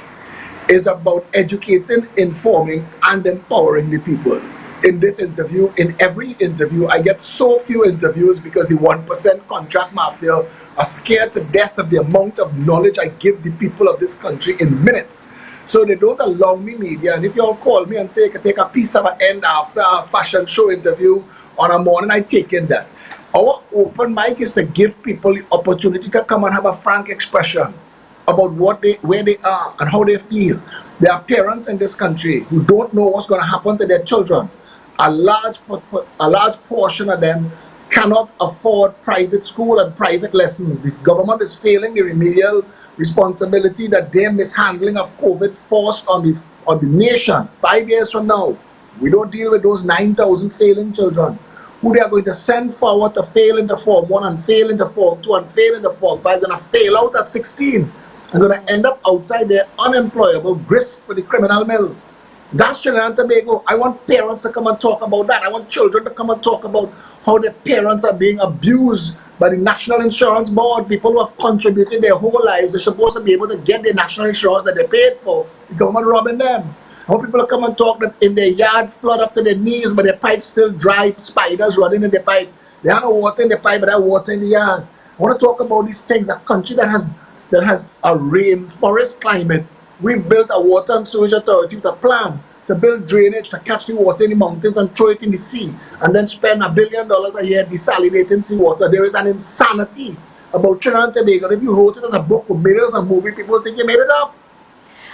is about educating, informing, and empowering the people. In this interview, in every interview, I get so few interviews because the 1% contract mafia are scared to death of the amount of knowledge I give the people of this country in minutes. So they don't allow me media, and if you all call me and say I can take a piece of an end after a fashion show interview on a morning, I take in that. Our open mic is to give people the opportunity to come and have a frank expression about where they are and how they feel. There are parents in this country who don't know what's going to happen to their children. A large portion of them cannot afford private school and private lessons. The government is failing the remedial responsibility that they're mishandling of COVID forced on the nation. 5 years from now, we don't deal with those 9,000 failing children who they are going to send forward to fail into Form 1 and fail into Form 2 and fail into Form 5, going to fail out at 16 and going to end up outside there unemployable, grist for the criminal mill. That's Trinidad and Tobago. I want parents to come and talk about that. I want children to come and talk about how their parents are being abused by the National Insurance Board. People who have contributed their whole lives, they're supposed to be able to get their national insurance that they paid for. The government robbing them. I want people to come and talk that in their yard flood up to their knees, but their pipes still dry, spiders running in their pipe. They have no water in the pipe, but they have water in the yard. I want to talk about these things. A country that has a rainforest climate. We've built a water and sewage authority with a plan to build drainage to catch the water in the mountains and throw it in the sea, and then spend $1 billion a year desalinating seawater. There is an insanity about Trinidad and Tobago. If you wrote it as a book or made it as a movie, people think you made it up.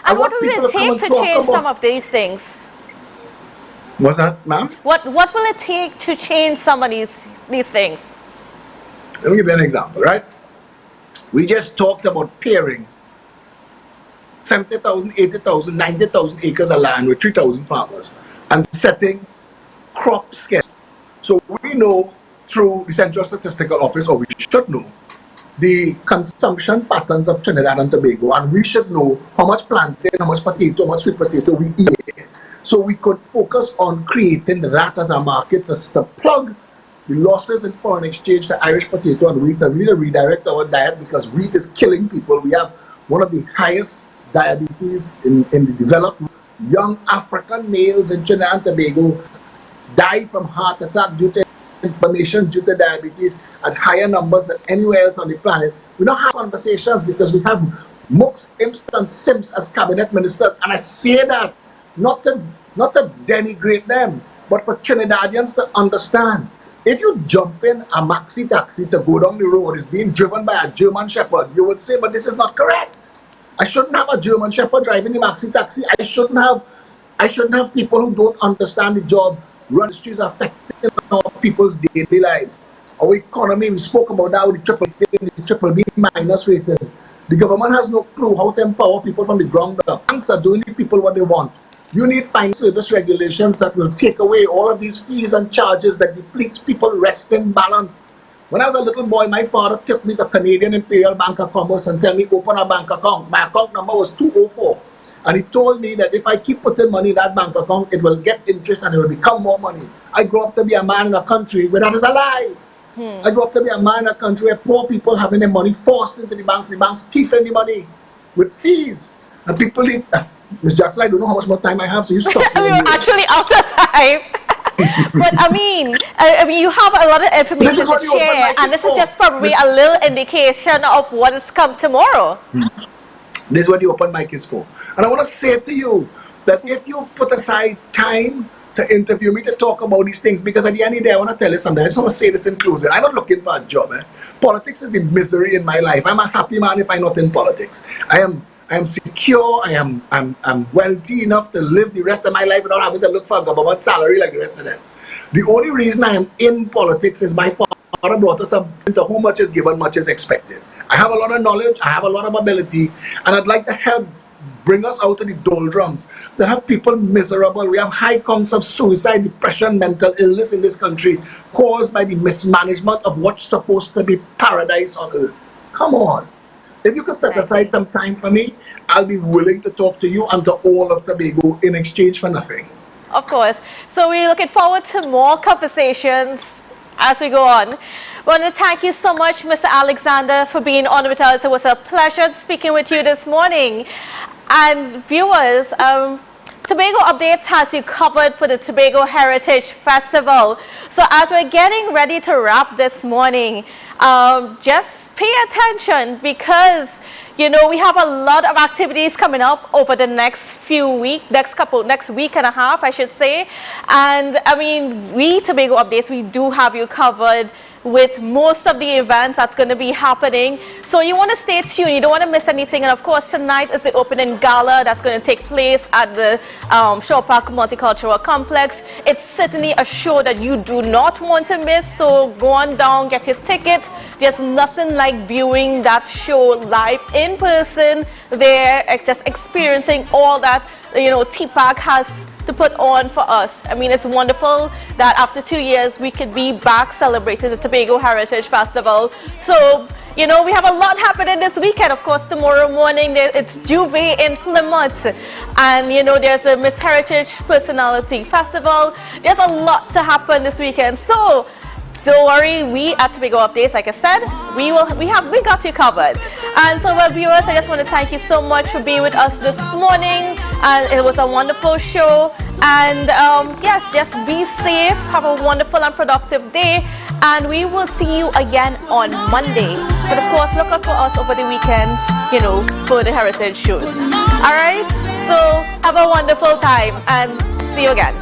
And what will it take to change some of these things? What's that, ma'am? What will it take to change some of these things? Let me give you an example, right? We just talked about pairing 70,000, 80,000, 90,000 acres of land with 3,000 farmers and setting crop schedule. So we know through the Central Statistical Office, or we should know, the consumption patterns of Trinidad and Tobago, and we should know how much plantain, how much potato, how much sweet potato we eat. So we could focus on creating that as a market to plug the losses in foreign exchange to Irish potato and wheat, and really redirect our diet, because wheat is killing people. We have one of the highest diabetes in the developed. Young African males in Trinidad and Tobago die from heart attack due to inflammation, due to diabetes, at higher numbers than anywhere else on the planet. We don't have conversations because we have mooks, imps, and simps as cabinet ministers, and I say that not to denigrate them, but for Trinidadians to understand. If you jump in a maxi taxi to go down the road, it's being driven by a German Shepherd, you would say, but this is not correct. I shouldn't have a German Shepherd driving the maxi taxi. I shouldn't have people who don't understand the job run the streets, affecting our people's daily lives. Our economy, we spoke about that with the triple B minus rating. The government has no clue how to empower people from the ground up. Banks are doing the people what they want. You need fine service regulations that will take away all of these fees and charges that depletes people resting balance. When I was a little boy, my father took me to Canadian Imperial Bank of Commerce and tell me open a bank account. My account number was 204. And he told me that if I keep putting money in that bank account, it will get interest and it will become more money. I grew up to be a man in a country where that is a lie. I grew up to be a man in a country where poor people having their money forced into the banks thieving the money with fees. And people need, Ms. Jackson, I don't know how much more time I have, so you stop. We're actually out of time. But I mean, you have a lot of information to share, and this is just probably a little indication of what is come tomorrow. This is what the open mic is for. And I want to say to you that if you put aside time to interview me to talk about these things, because at the end of the day, I want to tell you something. I just want to say this in closing. I'm not looking for a job. Politics is the misery in my life. I'm a happy man if I'm not in politics. I am secure. I'm wealthy enough to live the rest of my life without having to look for a government salary like the rest of them. The only reason I am in politics is my father brought us up into who much is given, much is expected. I have a lot of knowledge, I have a lot of ability, and I'd like to help bring us out of the doldrums that have people miserable. We have high counts of suicide, depression, mental illness in this country caused by the mismanagement of what's supposed to be paradise on earth. Come on. If you could set aside some time for me, I'll be willing to talk to you and to all of Tobago in exchange for nothing. Of course. So we're looking forward to more conversations as we go on. I want to thank you so much, Mr. Alexander, for being on with us. It was a pleasure speaking with you this morning. And viewers, Tobago Updates has you covered for the Tobago Heritage Festival. So as we're getting ready to wrap this morning, just pay attention, because you know we have a lot of activities coming up over the next few weeks, next week and a half, I should say. And I mean, we Tobago Updates, we do have you covered with most of the events that's going to be happening. So you want to stay tuned. You don't want to miss anything. And of course, tonight is the opening gala that's going to take place at the Shaw Park Multicultural Complex. It's certainly a show that you do not want to miss. So go on down, get your tickets. There's nothing like viewing that show live in person there, just experiencing all that, you know, TPAC has to put on for us. I mean, it's wonderful that after 2 years we could be back celebrating the Tobago Heritage Festival. So, you know, we have a lot happening this weekend. Of course, tomorrow morning it's Juve in Plymouth, and you know, there's a Miss Heritage Personality Festival. There's a lot to happen this weekend. So don't worry, we at Tobago Updates, like I said, we got you covered. And so, well, viewers, I just want to thank you so much for being with us this morning. And it was a wonderful show. And yes, just be safe, have a wonderful and productive day, and we will see you again on Monday. But of course, look out for us over the weekend, you know, for the heritage shows. All right, so have a wonderful time and see you again.